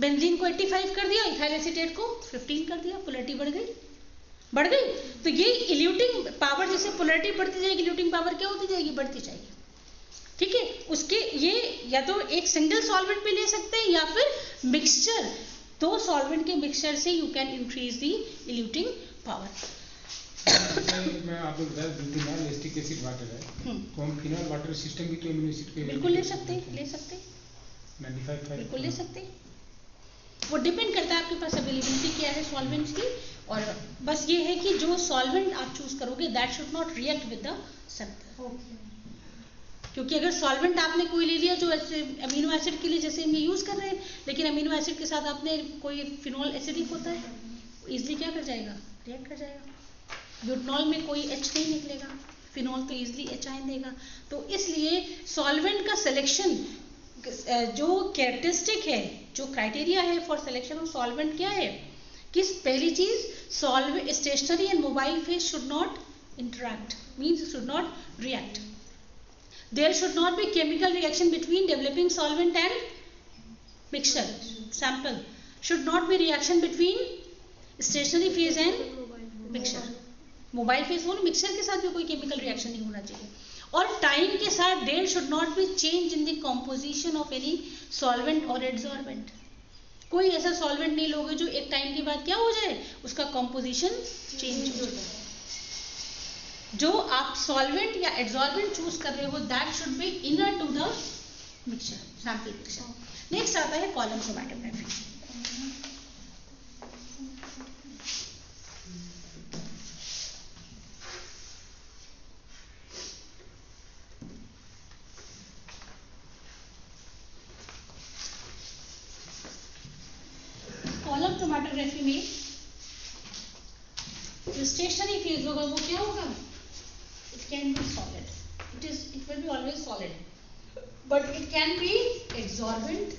बेंजीन को 85 कर दिया, इथाइल एसीटेट को 15 कर दिया, पोलैरिटी बढ़ गई। तो ये इल्यूटिंग पावर, जैसे पोलैरिटी बढ़ती जाएगी इल्यूटिंग पावर क्या होती जाएगी, बढ़ती जाएगी। ठीक है, उसके ये या तो एक सिंगल सॉल्वेंट पे ले सकते हैं या फिर मिक्सचर, दो सॉल्वेंट के मिक्सचर से you can increase the eluting power. मैं आपको बता दूं एसिटिक एसिड वाटर है, तो हम फिनॉल वाटर सिस्टम भी तो एमिनो एसिड के बिल्कुल ले सकते हैं 95 बिल्कुल ले सकते हैं। वो डिपेंड करता है आपके पास अवेलेबिलिटी क्या है सॉल्वेंट्स की, और बस ये है कि जो सॉल्वेंट आप चूज करोगे that should not react with the sample. क्योंकि अगर सॉल्वेंट आपने कोई ले लिया जो ऐसे अमीनो एसिड के लिए जैसे हम ये यूज कर रहे हैं, लेकिन अमीनो एसिड के साथ आपने कोई फिनॉल एसिडिक होता है, इजिली क्या कर जाएगा, रिएक्ट कर जाएगा। ब्यूटनॉल में कोई H नहीं निकलेगा, फिनॉल तो इजिली H आयन देगा। तो इसलिए सॉल्वेंट का सिलेक्शन जो कैरेक्टरिस्टिक है, जो क्राइटेरिया है फॉर सिलेक्शन ऑफ सॉल्वेंट क्या है, किस पहली चीज, solvent stationary and mobile phase should not interact, means should not react. There should not be chemical reaction between developing solvent and mixture. Sample should not be reaction between stationary phase and mixture. Mobile phase हो, mixture के साथ भी कोई chemical reaction नहीं होना चाहिए। और time के साथ there should not be change in the composition of any solvent or adsorbent. कोई ऐसा solvent नहीं लोगे जो एक time के बाद क्या हो जाए, उसका composition change हो जाए। जो आप सॉल्वेंट या एड्सॉर्बेंट चूज कर रहे हो that should be inner to the mixture, sample mixture. Next आता है कॉलम क्रोमैटोग्राफी। कॉलम क्रोमैटोग्राफी में जो स्टेशनरी फेज होगा वो क्या होगा, it can be solid, it will be always solid, but it can be adsorbent,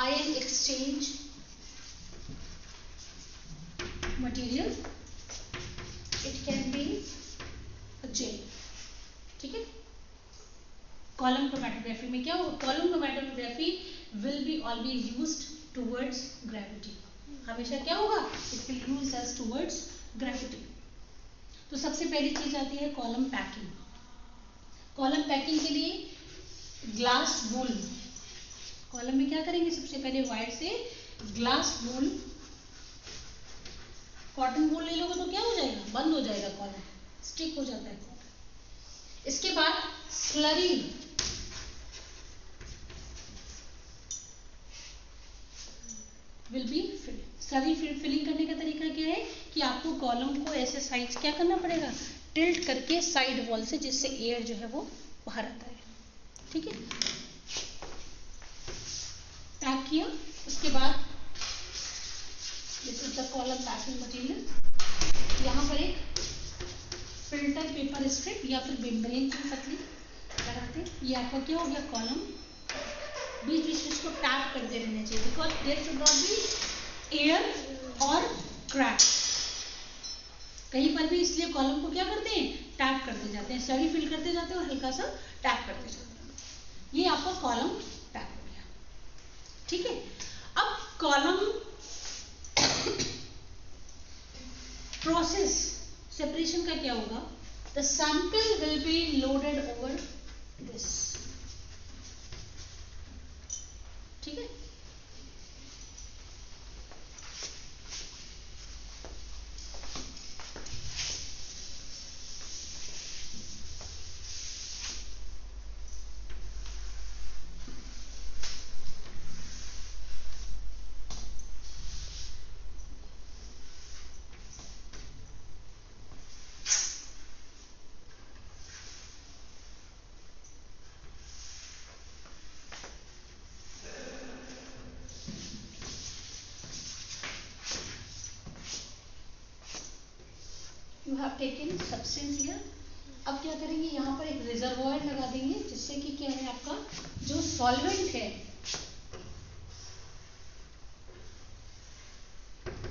ion exchange material, it can be a gel। ठीक है, कॉलम क्रोमैटोग्राफी में क्या होगा, column chromatography will be always used towards gravity, हमेशा क्या होगा, it will use as towards gravity। तो सबसे पहली चीज आती है कॉलम पैकिंग। कॉलम पैकिंग के लिए ग्लास वूल, कॉलम में क्या करेंगे, सबसे पहले वायर से ग्लास वूल, कॉटन वूल ले लोगे तो क्या हो जाएगा, बंद हो जाएगा कॉलम, स्टिक हो जाता है कॉलम। इसके बाद slurry, will be fill. Slurry filling करने का तरीका क्या है कि आपको कॉलम को ऐसे साइड क्या करना पड़ेगा, टिल्ट करके साइड वॉल से, जिससे एयर जो है वो बाहर आता है। ठीक है, पैक किया। उसके बाद this is the column packing material. यहाँ पर एक फिल्टर पेपर स्ट्रिप या फिर मेम्ब्रेन की पतली लगाते हैं। ये आपका क्या हो गया, कॉलम। बीच बीच में इसको टैप करते रहना चाहिए, because there should not be air और क्रैक कहीं पर भी, इसलिए कॉलम को क्या करते हैं, टैप करते जाते हैं, स्लरी फिल करते जाते हैं और हल्का सा टैप करते जाते हैं। ये आपका कॉलम टैप हो गया। ठीक है, अब कॉलम प्रोसेस सेपरेशन का क्या होगा, the sample will be loaded over this. ठीक है, you have taken substance here. अब क्या करेंगे, यहाँ पर एक रिजर्वॉयर लगा देंगे, जिससे कि क्या है, आपका जो सॉल्वेंट है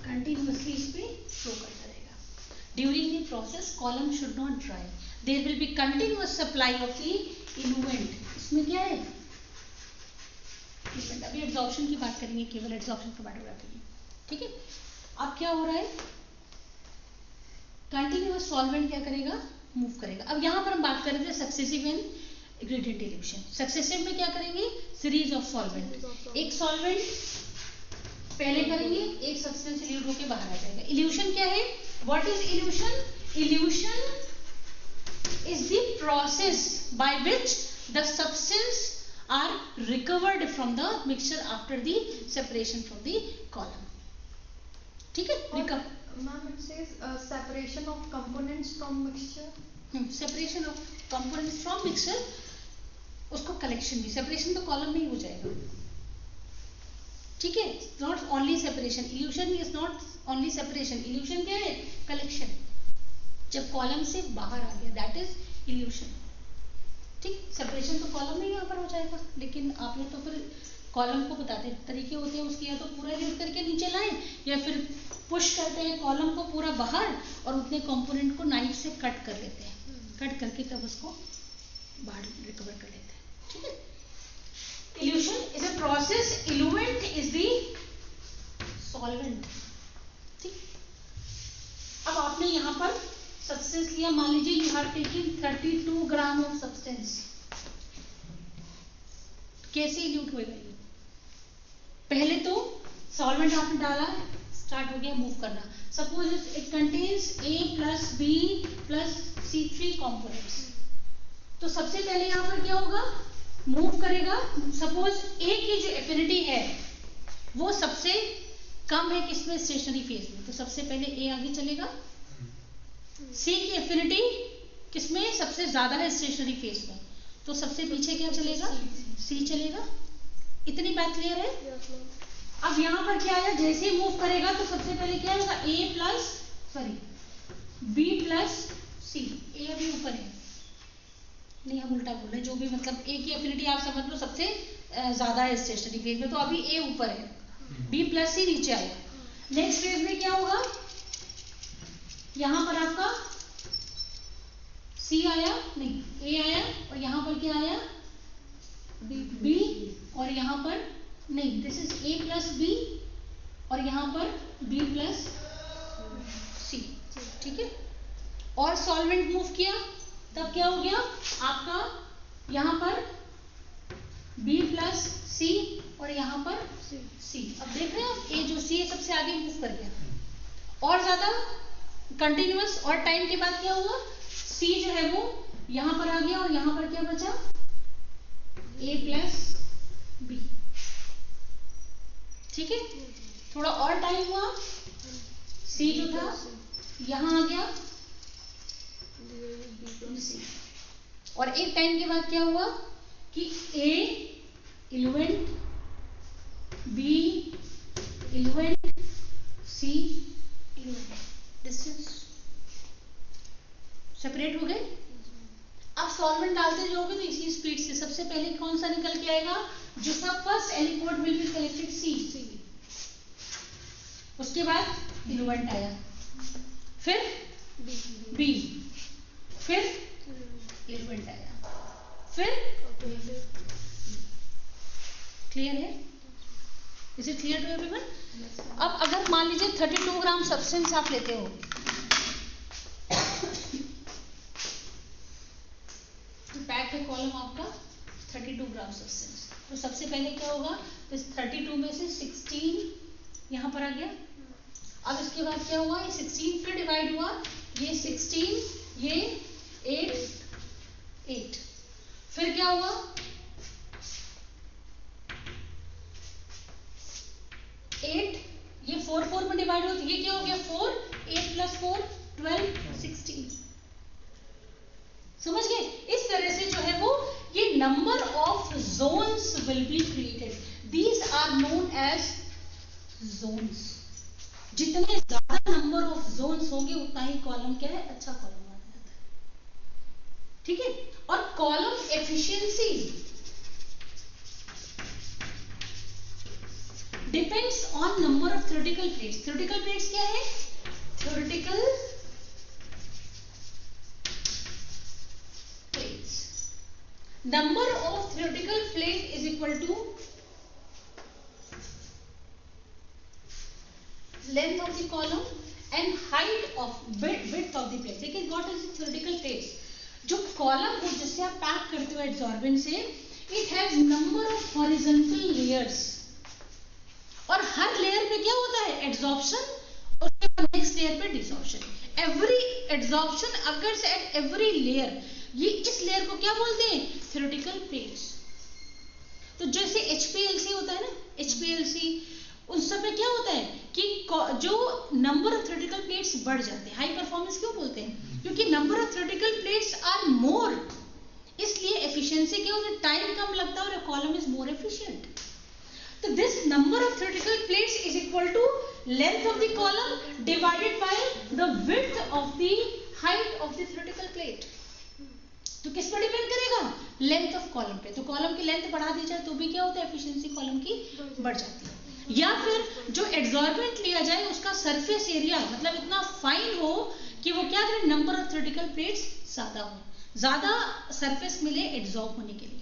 कंटिन्यूअसली इस पे फ्लो करता रहेगा। During the process column should not dry, there will be continuous supply of the eluent. इसमें क्या है, अभी एब्जॉर्प्शन की बात करेंगे, केवल एब्जॉर्प्शन क्रोमैटोग्राफी की। ठीक है, अब क्या हो रहा है, कंटिन्यूअस सॉल्वेंट क्या करेगा, मूव करेगा। अब यहाँ पर हम बात कर रहे थे successive and gradient evolution. Successive में क्या करेंगे, सीरीज ऑफ सॉल्वेंट, एक सॉल्वेंट पहले करेंगे, एक सब्सटेंस इल्यूट होकर बाहर आ जाएगा। इल्यूशन क्या है, what is illusion, evolution is the process by which the substance are recovered from the mixture after the separation from the column. ठीक है, Ma'am, it says separation of components from mixture. Separation of components from mixture, उसको collection भी, separation तो column में ही हो जाएगा। ठीक है, not only separation, evolution is not only separation, evolution क्या है, कलेक्शन। जब कॉलम से बाहर आ गया, दैट इज इल्यूशन। ठीक, सेपरेशन तो कॉलम में यहाँ पर हो जाएगा, लेकिन आप लोग तो फिर कॉलम को बताते हैं, तरीके होते हैं उसके, या तो पूरा रीड करके नीचे लाएं, या फिर पुश करते हैं कॉलम को पूरा बाहर और उतने कंपोनेंट को नाइफ से कट कर लेते हैं, कट करके तब उसको बाहर रिकवर कर लेते हैं। ठीक है, evolution is a process, इल्यूमेंट is the solvent. ठीक, अब आपने यहाँ पर सब्सटेंस लिया, मान लीजिए you have taken 32 gram of substance. कैसे इल्यूट होएगा ये, पहले तो सॉल्वेंट आपने डाला, स्टार्ट हो गया मूव करना। Suppose it contains A plus B plus C3 components, तो सबसे पहले यहाँ पर क्या होगा, मूव करेगा। सपोज A की जो एफिनिटी है वो सबसे कम है किसमें, स्टेशनरी फेज में, तो सबसे पहले A आगे चलेगा। C की एफिनिटी किसमें सबसे ज्यादा है, स्टेशनरी फेज में, तो सबसे पीछे क्या चलेगा, C चलेगा। इतनी बात क्लियर है। अब यहाँ पर क्या आया, जैसे ही मूव करेगा तो सबसे पहले क्या होगा, B प्लस C। A अभी ऊपर है, नहीं हम उल्टा बोल रहे हैं, जो भी मतलब A की एफिनिटी आप समझ लो सबसे ज्यादा है स्टेशनरी फेज में, तो अभी A ऊपर है, B प्लस C नीचे आया। नेक्स्ट फेज में क्या होगा, यहाँ पर आपका C आया, नहीं A आया, और यहाँ पर क्या आया, B, और यहाँ पर नहीं, this is A plus B, और यहाँ पर B प्लस C। ठीक है, और सॉल्वेंट मूव किया, तब क्या हो गया आपका, यहाँ पर B प्लस C और यहाँ पर सी। अब देख रहे हैं आप, ए जो सी है सबसे आगे मूव कर गया और ज्यादा कंटिन्यूअस, और टाइम के बाद क्या हुआ, सी जो है वो यहां पर आ गया और यहां पर क्या बचा, ए प्लस बी। ठीक है, थोड़ा और टाइम हुआ, सी जो था यहां आ गया सी, और एक टाइम के बाद क्या हुआ कि ए इलेवेंट, बी इलेवेंट, सी इलेवेंट, डिस्टेंस सेपरेट हो गए। अब सॉल्वेंट डालते जाओगे तो इसी स्पीड से सबसे पहले कौन सा निकल के आएगा, जो सब फर्स्ट एलिक्वोट विल बी कलेक्टेड सी, उसके बाद इलेवेंट आया, फिर बी, फिर इलेवेंट आया, फिर क्लियर है, is it clear to everyone. अब अगर मान लीजिए 32 ग्राम सब्सटेंस आप लेते हो, पैक है कॉलम आपका 32 ग्राम सब्सटेंस, तो सबसे पहले क्या होगा, इस 32 में से 16 यहां पर आ गया। अब इसके बाद क्या हुआ, ये 16 फिर डिवाइड हुआ, ये 16, ये 8, फिर क्या हुआ 8, ये 4 में डिवाइड हुआ, तो ये क्या हो गया 4, 8 प्लस 4 12, 16। समझ गए, इस तरह से जो है वो ये number of zones will be created, these are known as zones. जितने ज्यादा नंबर ऑफ जोन्स होंगे उतना ही कॉलम क्या है, अच्छा कॉलम बन जाता है। ठीक है, और column efficiency depends on number of theoretical plates. Theoretical plates क्या है, theoretical plates, number of theoretical plate is equal to length of the column and height of width of the plate। लेकिन what is the theoretical plates, जो column को जिससे आप pack करते हो adsorbent से, it has number of horizontal layers, और हर layer पे क्या होता है, एड्सॉर्प्शन, उसके बाद नेक्स्ट लेयर पे desorption. Every adsorption occurs at every layer, ये इस लेयर को क्या बोलते हैं, थ्योरेटिकल प्लेट्स। तो जैसे HPLC होता है ना, HPLC उन सब में क्या होता है कि जो नंबर ऑफ थ्योरेटिकल प्लेट्स बढ़ जाते हैं। हाई परफॉर्मेंस क्यों बोलते हैं, क्योंकि number of theoretical plates are more, इसलिए एफिशिएंसी क्या होता है, टाइम कम लगता है और कॉलम इज मोर एफिशिएंट। तो this number of theoretical plates is equal to length of the column divided by the width of the height of the theoretical plate. तो किस पर डिपेंड करेगा, लेंथ ऑफ कॉलम पे। तो column की length बढ़ा दी जाए तो भी क्या होता है, एफिशिएंसी कॉलम की बढ़ जाती है। या फिर जो एड्सॉर्बेंट लिया जाए उसका सरफेस एरिया मतलब इतना फाइन हो कि वो क्या करे, नंबर ऑफ थ्योरेटिकल प्लेट्स ज्यादा हो, ज्यादा सरफेस मिले एड्सॉर्ब होने के लिए।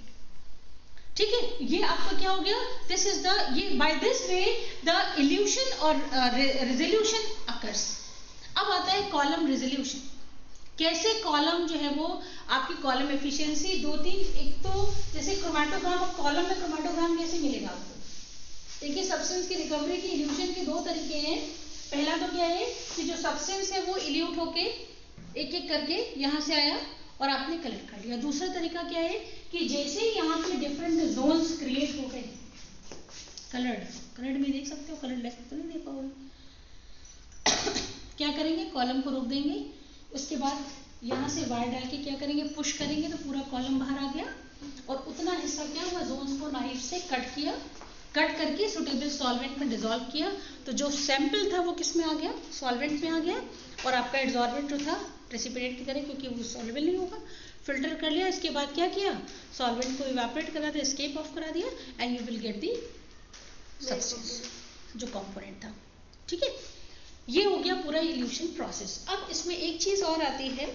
ठीक है, ये आपका क्या हो गया, दिस इज द, ये by this way the elution और रेजोल्यूशन अकर्स। अब आता है कॉलम रेजोल्यूशन, कैसे कॉलम जो है वो आपकी कॉलम एफिशिएंसी दो तीन, एक तो जैसे क्रोमैटोग्राम, कॉलम में क्रोमैटोग्राम कैसे मिलेगा आपको, देखिए सब्सटेंस की रिकवरी की इल्यूशन के दो तरीके हैं। पहला तो क्या है कि जो सब्सटेंस है वो इल्यूट होके एक एक करके यहाँ से आया और आपने कलेक्ट कर लिया। दूसरा तरीका क्या है कि जैसे यहाँ पे डिफरेंट जोन्स क्रिएट हो गए, कलर्ड में देख सकते हो, कलर्ड लेफ्ट तो नहीं देख पाओगे क्या करेंगे, कॉलम को रोक देंगे, उसके बाद यहाँ से वायर डाल के क्या करेंगे, पुश करेंगे तो पूरा कॉलम बाहर आ गया, और उतना हिस्सा क्या हुआ, जोन्स को नाइफ से कट किया, कट करके सुटेबल सॉल्वेंट में डिसॉल्व किया, तो जो सैंपल था वो किस में आ गया, सॉल्वेंट में आ गया, और आपका एड्सॉर्बेंट जो था प्रेसिपिटेट की तरह, क्योंकि वो सॉल्युबल नहीं होगा, फिल्टर कर लिया। इसके बाद क्या किया, सॉल्वेंट को इवेपोरेट करा दिया, एस्केप ऑफ करा दिया, and you will get the substance जो कंपोनेंट था। ठीक है, ये हो गया पूरा इल्यूशन प्रोसेस। अब इसमें एक चीज और आती है,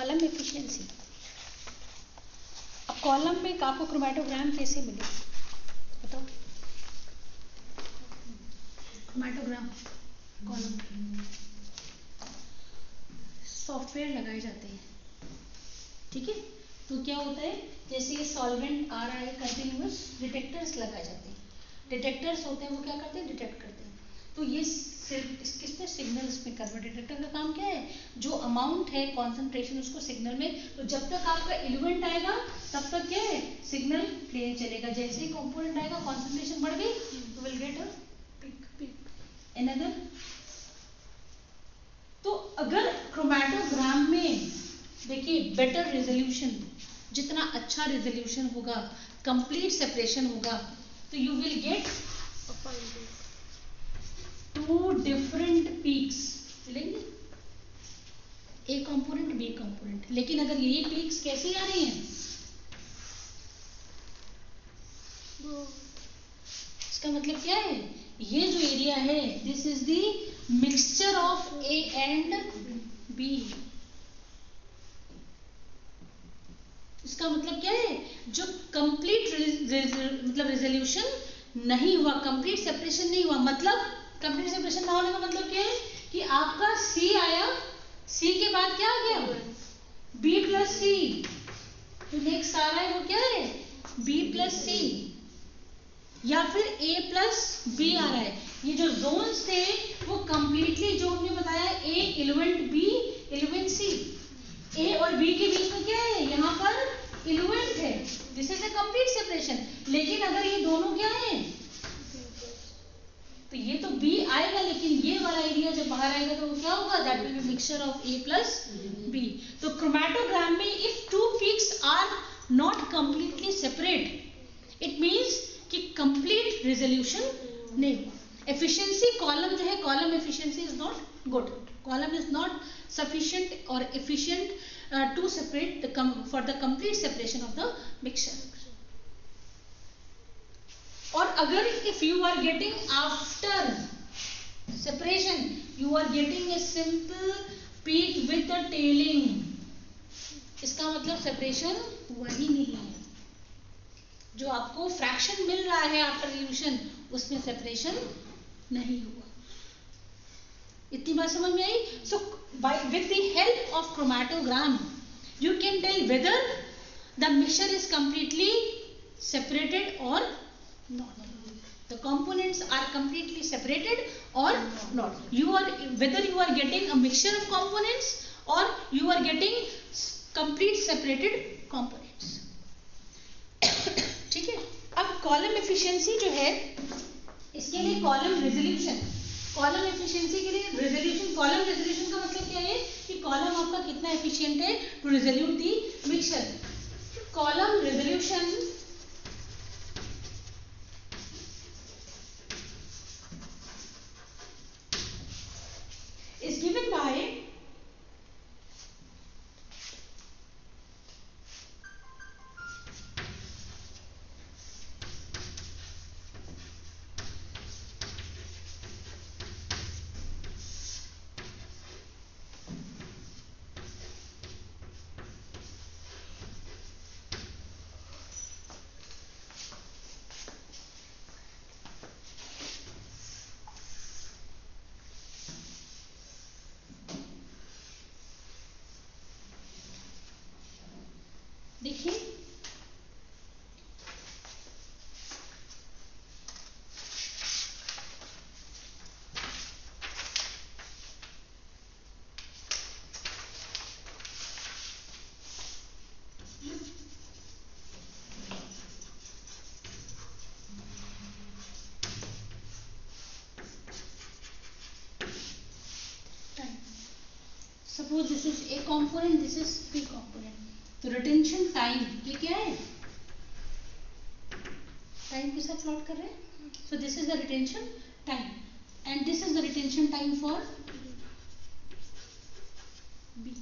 कॉलम एफिशिएंसी। अब कॉलम में आपको क्रोमैटोग्राम कैसे मिले बताओ? क्रोमैटोग्राम कॉलम सॉफ्टवेयर लगाए जाते हैं, ठीक है। तो क्या होता है, जैसे ये सॉल्वेंट आ रहा है कंटिन्यूअस, डिटेक्टर्स लगाए जाते हैं। डिटेक्टर्स होते हैं वो क्या करते हैं, डिटेक्ट करते हैं। तो ये किसमें, सिग्नल्स में कन्वर्ट। डिटेक्टर का काम क्या है, जो अमाउंट है कॉन्सेंट्रेशन उसको सिग्नल में, तो जब तक आपका एलिमेंट आएगा तब तक क्या है, सिग्नल प्लेन चलेगा। जैसे ही कंपोनेंट आएगा, कॉन्सेंट्रेशन बढ़ गई, तो will get a peak another. तो अगर क्रोमैटोग्राम में देखिए बेटर रेजोल्यूशन, जितना अच्छा रेजोल्यूशन होगा, कंप्लीट सेपरेशन होगा, तो you will gate 2 different peaks मिलेंगे, ए कंपोनेंट बी कंपोनेंट। लेकिन अगर यही पीक्स कैसी आ रही हैं, इसका मतलब क्या है, ये जो एरिया है this is the mixture of A and B. इसका मतलब क्या है, जो कंप्लीट मतलब रेजोल्यूशन नहीं हुआ, कंप्लीट सेपरेशन नहीं हुआ, मतलब कंप्लीट सेपरेशन ना होने का मतलब क्या है कि आपका सी आया, सी के बाद क्या आ गया, बी प्लस सी, तो नेक्स्ट आ रहा है वो क्या है, बी प्लस सी, या फिर ए प्लस बी आ रहा है। ये जो जोन्स थे वो कंप्लीटली, जो हमने बताया, ए एलिमेंट बी एलिमेंट सी, ए और बी के बीच में क्या है, यहाँ पर एलिमेंट है, this is a complete separation. लेकिन अगर ये दोनों क्या है, तो ये तो बी आएगा, लेकिन ये वाला एरिया जब बाहर आएगा तो वो क्या होगा, that will be mixture of A plus B. तो क्रोमैटोग्राम में if 2 peaks are not completely separate, it means कि कंप्लीट रेजोल्यूशन नहीं हुआ। एफिशिएंसी कॉलम जो है, column efficiency is not good, column is not sufficient or efficient to separate for the complete separation of the mixture. और अगर if you are getting after separation, you are getting a simple peak with a tailing, इसका मतलब separation हुआ ही नहीं है। जो आपको fraction मिल रहा है आफ्टर रिड्यूशन, उसमें सेपरेशन नहीं हुआ। इतनी बात समझ में आई? सो with the help of chromatogram you can tell whether the mixture is completely separated or not, the components are completely separated or not, whether you are getting a mixture of components or you are getting complete separated components। ठीक है। अब column efficiency जो है, इसके लिए column resolution, column efficiency के लिए resolution, column resolution का मतलब क्या है कि कॉलम आपका कितना एफिशिएंट है to resolute the mixture. Column resolution is given by देखिए suppose this is A component, this is B component, तो रिटेंशन टाइम ये क्या है, टाइम के साथ प्लॉट कर रहे हैं। So this is the retention time and this is the retention time for B.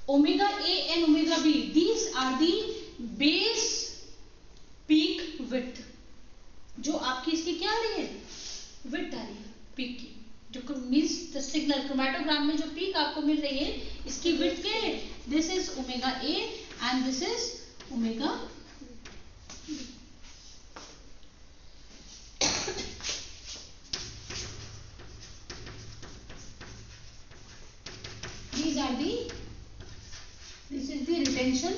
Omega A and omega B, these are the base peak width, जो आपकी इसकी क्या आ रही है, विड्थ आ रही है पीक की, जो मीन्स द सिग्नल क्रोमेटोग्राम में जो पीक आपको मिल रही है इसकी विड्थ क्या है, this is omega A and this is omega B. These are the, this is the retention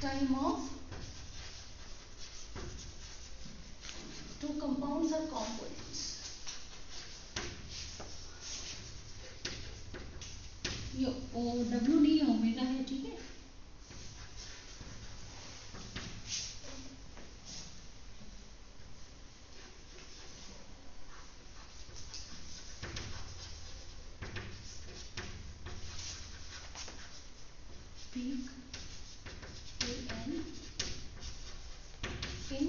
time of two compounds or components. ये ओ डब्ल्यू नहीं है, ओमेगा है, ठीक है. Peak AN in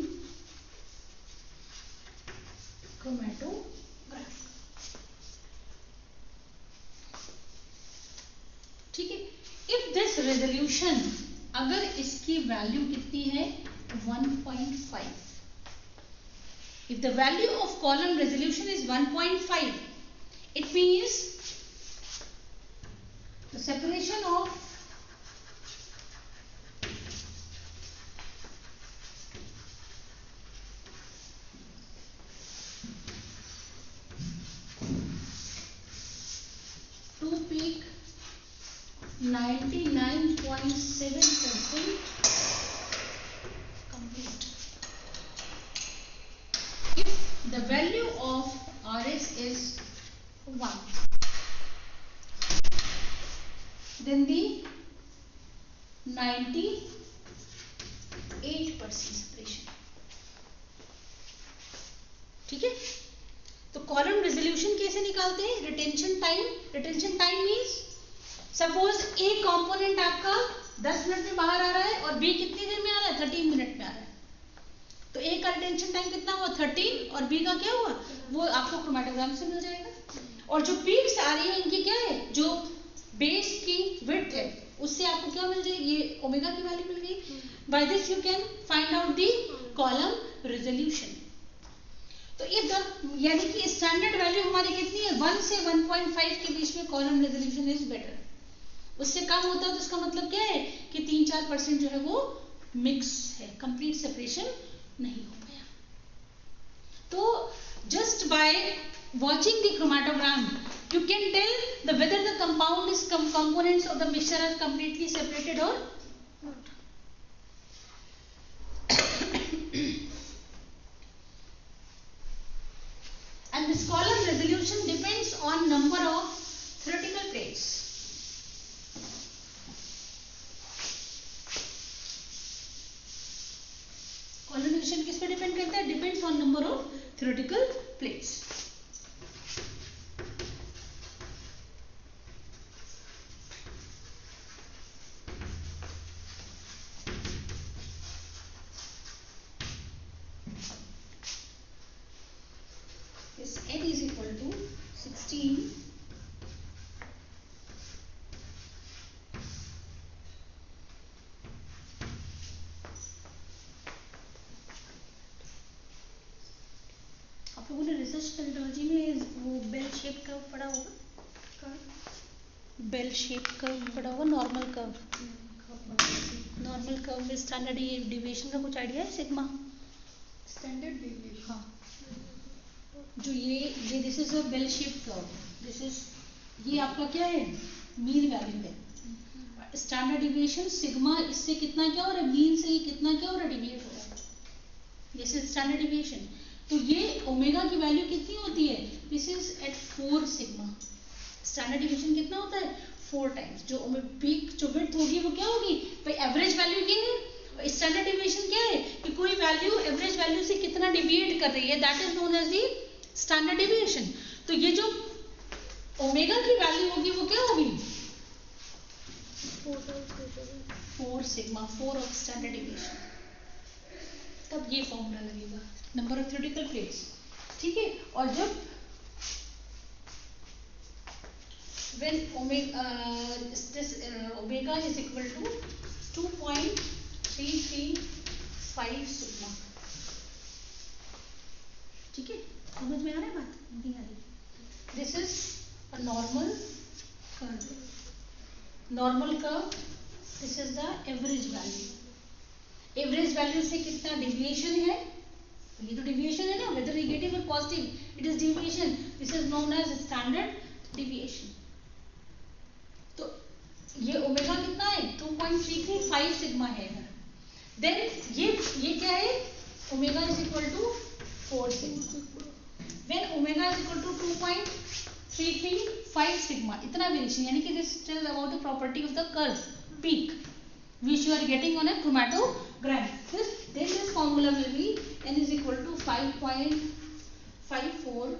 chromatograph. ठीक है. इफ दिस रेजोल्यूशन, अगर इसकी वैल्यू कितनी है 1.5, if the value of column resolution is 1.5, it means the separation of two peak 99.7% complete. If the value of RS is 1, then the 98% separation. ठीक है. तो column resolution कैसे निकालते हैं, retention time. Retention time means suppose ए component आपका 10 minute में बाहर आ रहा है और बी कितनी देर में आ रहा है, 13 मिनट में आ रहा है. तो ए का रिटेंशन टाइम कितना हुआ 13 और बी का क्या हुआ, वो आपको क्रोमेटोग्राम से मिल जाएगा. और जो पीक्स आ रही है इनकी क्या है, जो बेस की विड्थ है उससे आपको क्या मिल जाएगी, ये ओमेगा की वैल्यू मिल गई. By this you can find out the column resolution. तो इफ द, यानी कि स्टैंडर्ड वैल्यू हमारी कितनी है 1 से 1.5 के बीच में कॉलम रेजोल्यूशन इज बेटर. उससे कम होता है तो इसका मतलब क्या है कि 3-4% जो है वो मिक्स है, कंप्लीट सेपरेशन नहीं हो गया. तो just by watching the chromatogram you can tell the whether the compound is components of the mixture are completely separated or not. And this column resolution depends on number of theoretical plates. Column resolution किस पे depend करता है, depends on number of theoretical plates. N is equal to 16 आप लोगों ने research methodology में वो bell shape curve पढ़ा होगा, बेल शेप कर्व पढ़ा होगा, नॉर्मल कर्व. नॉर्मल कर्व में स्टैंडर्ड डिविएशन का कुछ आइडिया है, सिग्मा स्टैंडर्ड डिविएशन. हाँ, जो ये this is a bell shape curve, this is, ये आपका क्या है मीन वैल्यू है. स्टैंडर्ड डिविएशन सिग्मा, इससे कितना क्या हो रहा है, मीन से ये कितना क्या हो रहा है, डिविएट हो रहा है. This is standard deviation. तो ये ओमेगा की वैल्यू कितनी होती है, this is at 4 sigma. Standard deviation कितना होता है 4 टाइम्स. जो पीक जो विड्थ होगी वो क्या होगी भाई, एवरेज वैल्यू की है. स्टैंडर्ड डिविएशन क्या है कि कोई वैल्यू एवरेज वैल्यू से कितना डिविएट कर रही है, that is known as the standard deviation. तो ये जो ओमेगा की वैल्यू होगी वो क्या होगी 4 सिग्मा, 4 ऑफ स्टैंडर्ड डिविएशन. तब ये फॉर्मूला लगेगा, नंबर ऑफ थ्योरेटिकल प्लेट्स. ठीक है. और जब when omega is equal to 2.335 sigma, समझ में आ रहा है बात? नहीं आ रही? This is a normal curve, normal curve, this is the average value. Average value से कितना डिविएशन है, ये तो डिविएशन है ना, वेदर नेगेटिव और positive, it is deviation, this is known as standard deviation. तो ये ओमेगा कितना है, 2.335 सिग्मा है। देन ये क्या है, omega is equal to 4 sigma. When omega is equal to 2.335 sigma, इतना वेरिएशन, यानी कि this tells about the property of the curve peak which you are getting on a chromatogram. Then this formula will be n is equal to 5.54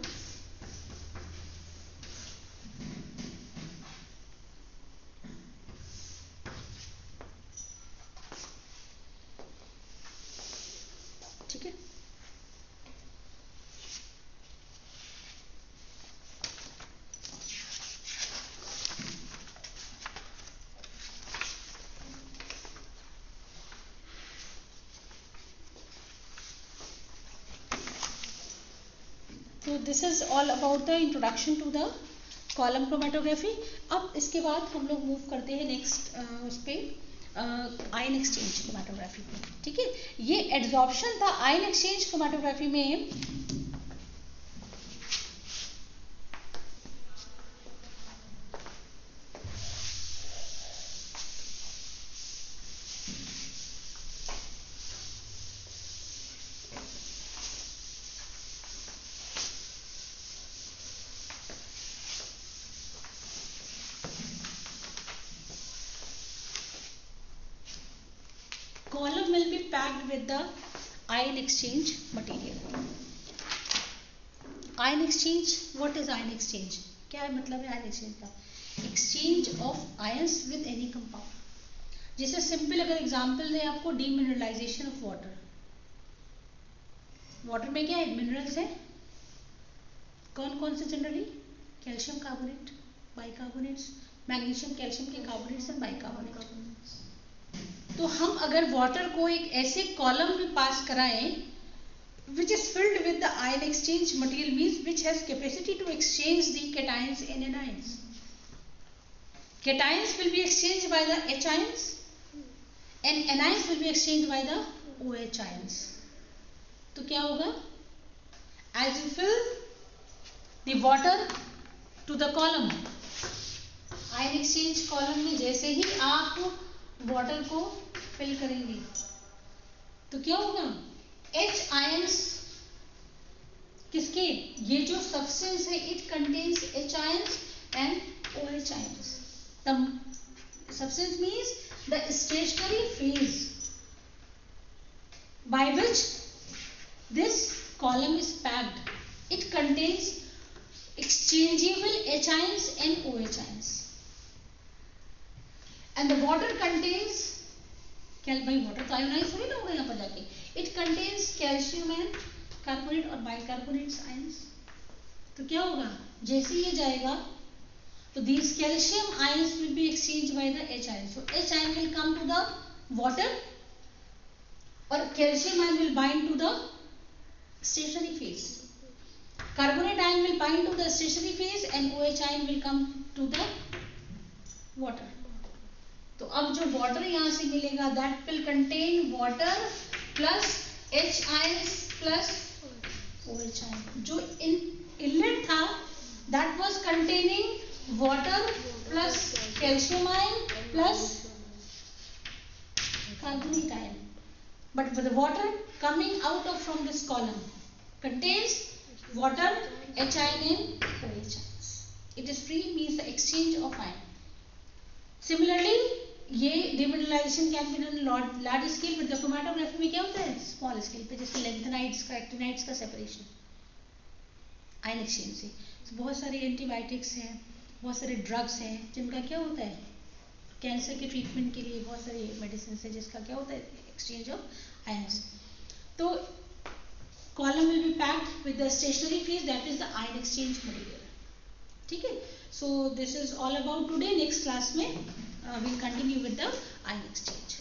ठीक है। तो this is all about the introduction to the column chromatography. अब इसके बाद हम लोग move करते हैं नेक्स्ट उस पे आयन एक्सचेंज क्रोमेटोग्राफी पे, ठीक है। ये एड्सॉर्प्शन था आयन एक्सचेंज क्रोमेटोग्राफी में। Column will be packed with the ion exchange material. Ion exchange, what is ion exchange? क्या है मतलब है ion exchange का? Exchange of ions with any compound. जैसे सिंपल अगर एग्जांपल दें आपको, डीमिनरलाइजेशन ऑफ वाटर। वाटर में क्या है, मिनरल्स है, कौन कौन से generally, calcium carbonate, bicarbonates, magnesium calcium के कार्बोनेट्स एंड बाइकार्बोनेट। तो हम अगर वाटर को एक ऐसे कॉलम में पास कराएं which is filled with the ion exchange material, means which has capacity to exchange the cations and anions. Cations will be exchanged by the H ions and anions will be exchanged by the OH ions. तो क्या होगा, as you fill the water to the column, ion exchange column में जैसे ही आप water को fill करेंगे तो क्या होगा, H आयंस किसके, ये जो सब्सटेंस है it contains H ions and OH ions. The substance means the stationary phase by which this column is packed. It contains exchangeable H ions and OH ions. And the water contains, भाई water तो ionise थोड़ी ना होगा यहाँ पर जाके, it contains calcium and carbonate और bicarbonates ions. तो क्या होगा, जैसे ये जाएगा तो these calcium ions will be exchanged by the H ion. So H ion will come to the water or calcium ion will bind to the stationary phase. Carbonate ion will bind to the stationary phase and OH ion will come to the water. तो अब जो water यहाँ से मिलेगा that will contain water plus H ions plus OH ion. जो inlet था that was containing water plus calcium ion plus carbonate ion, but the water coming out of from this column contains water, H ion and OH ions. It is free means the exchange of ion. Similarly, ये demineralization can be done large scale, but the chromatography में क्या होता है, small scale पे, जैसे lanthanides का actinides का separation ion exchange से। तो बहुत सारे एंटीबायोटिक्स हैं, बहुत सारे ड्रग्स हैं जिनका क्या होता है, कैंसर के ट्रीटमेंट के लिए बहुत सारे मेडिसिन है जिसका क्या होता है, एक्सचेंज ऑफ आयंस। तो column will be packed with the stationary phase, that is the ion exchange material, ठीक है। So this is all about today. Next class में we'll continue with the ion exchange.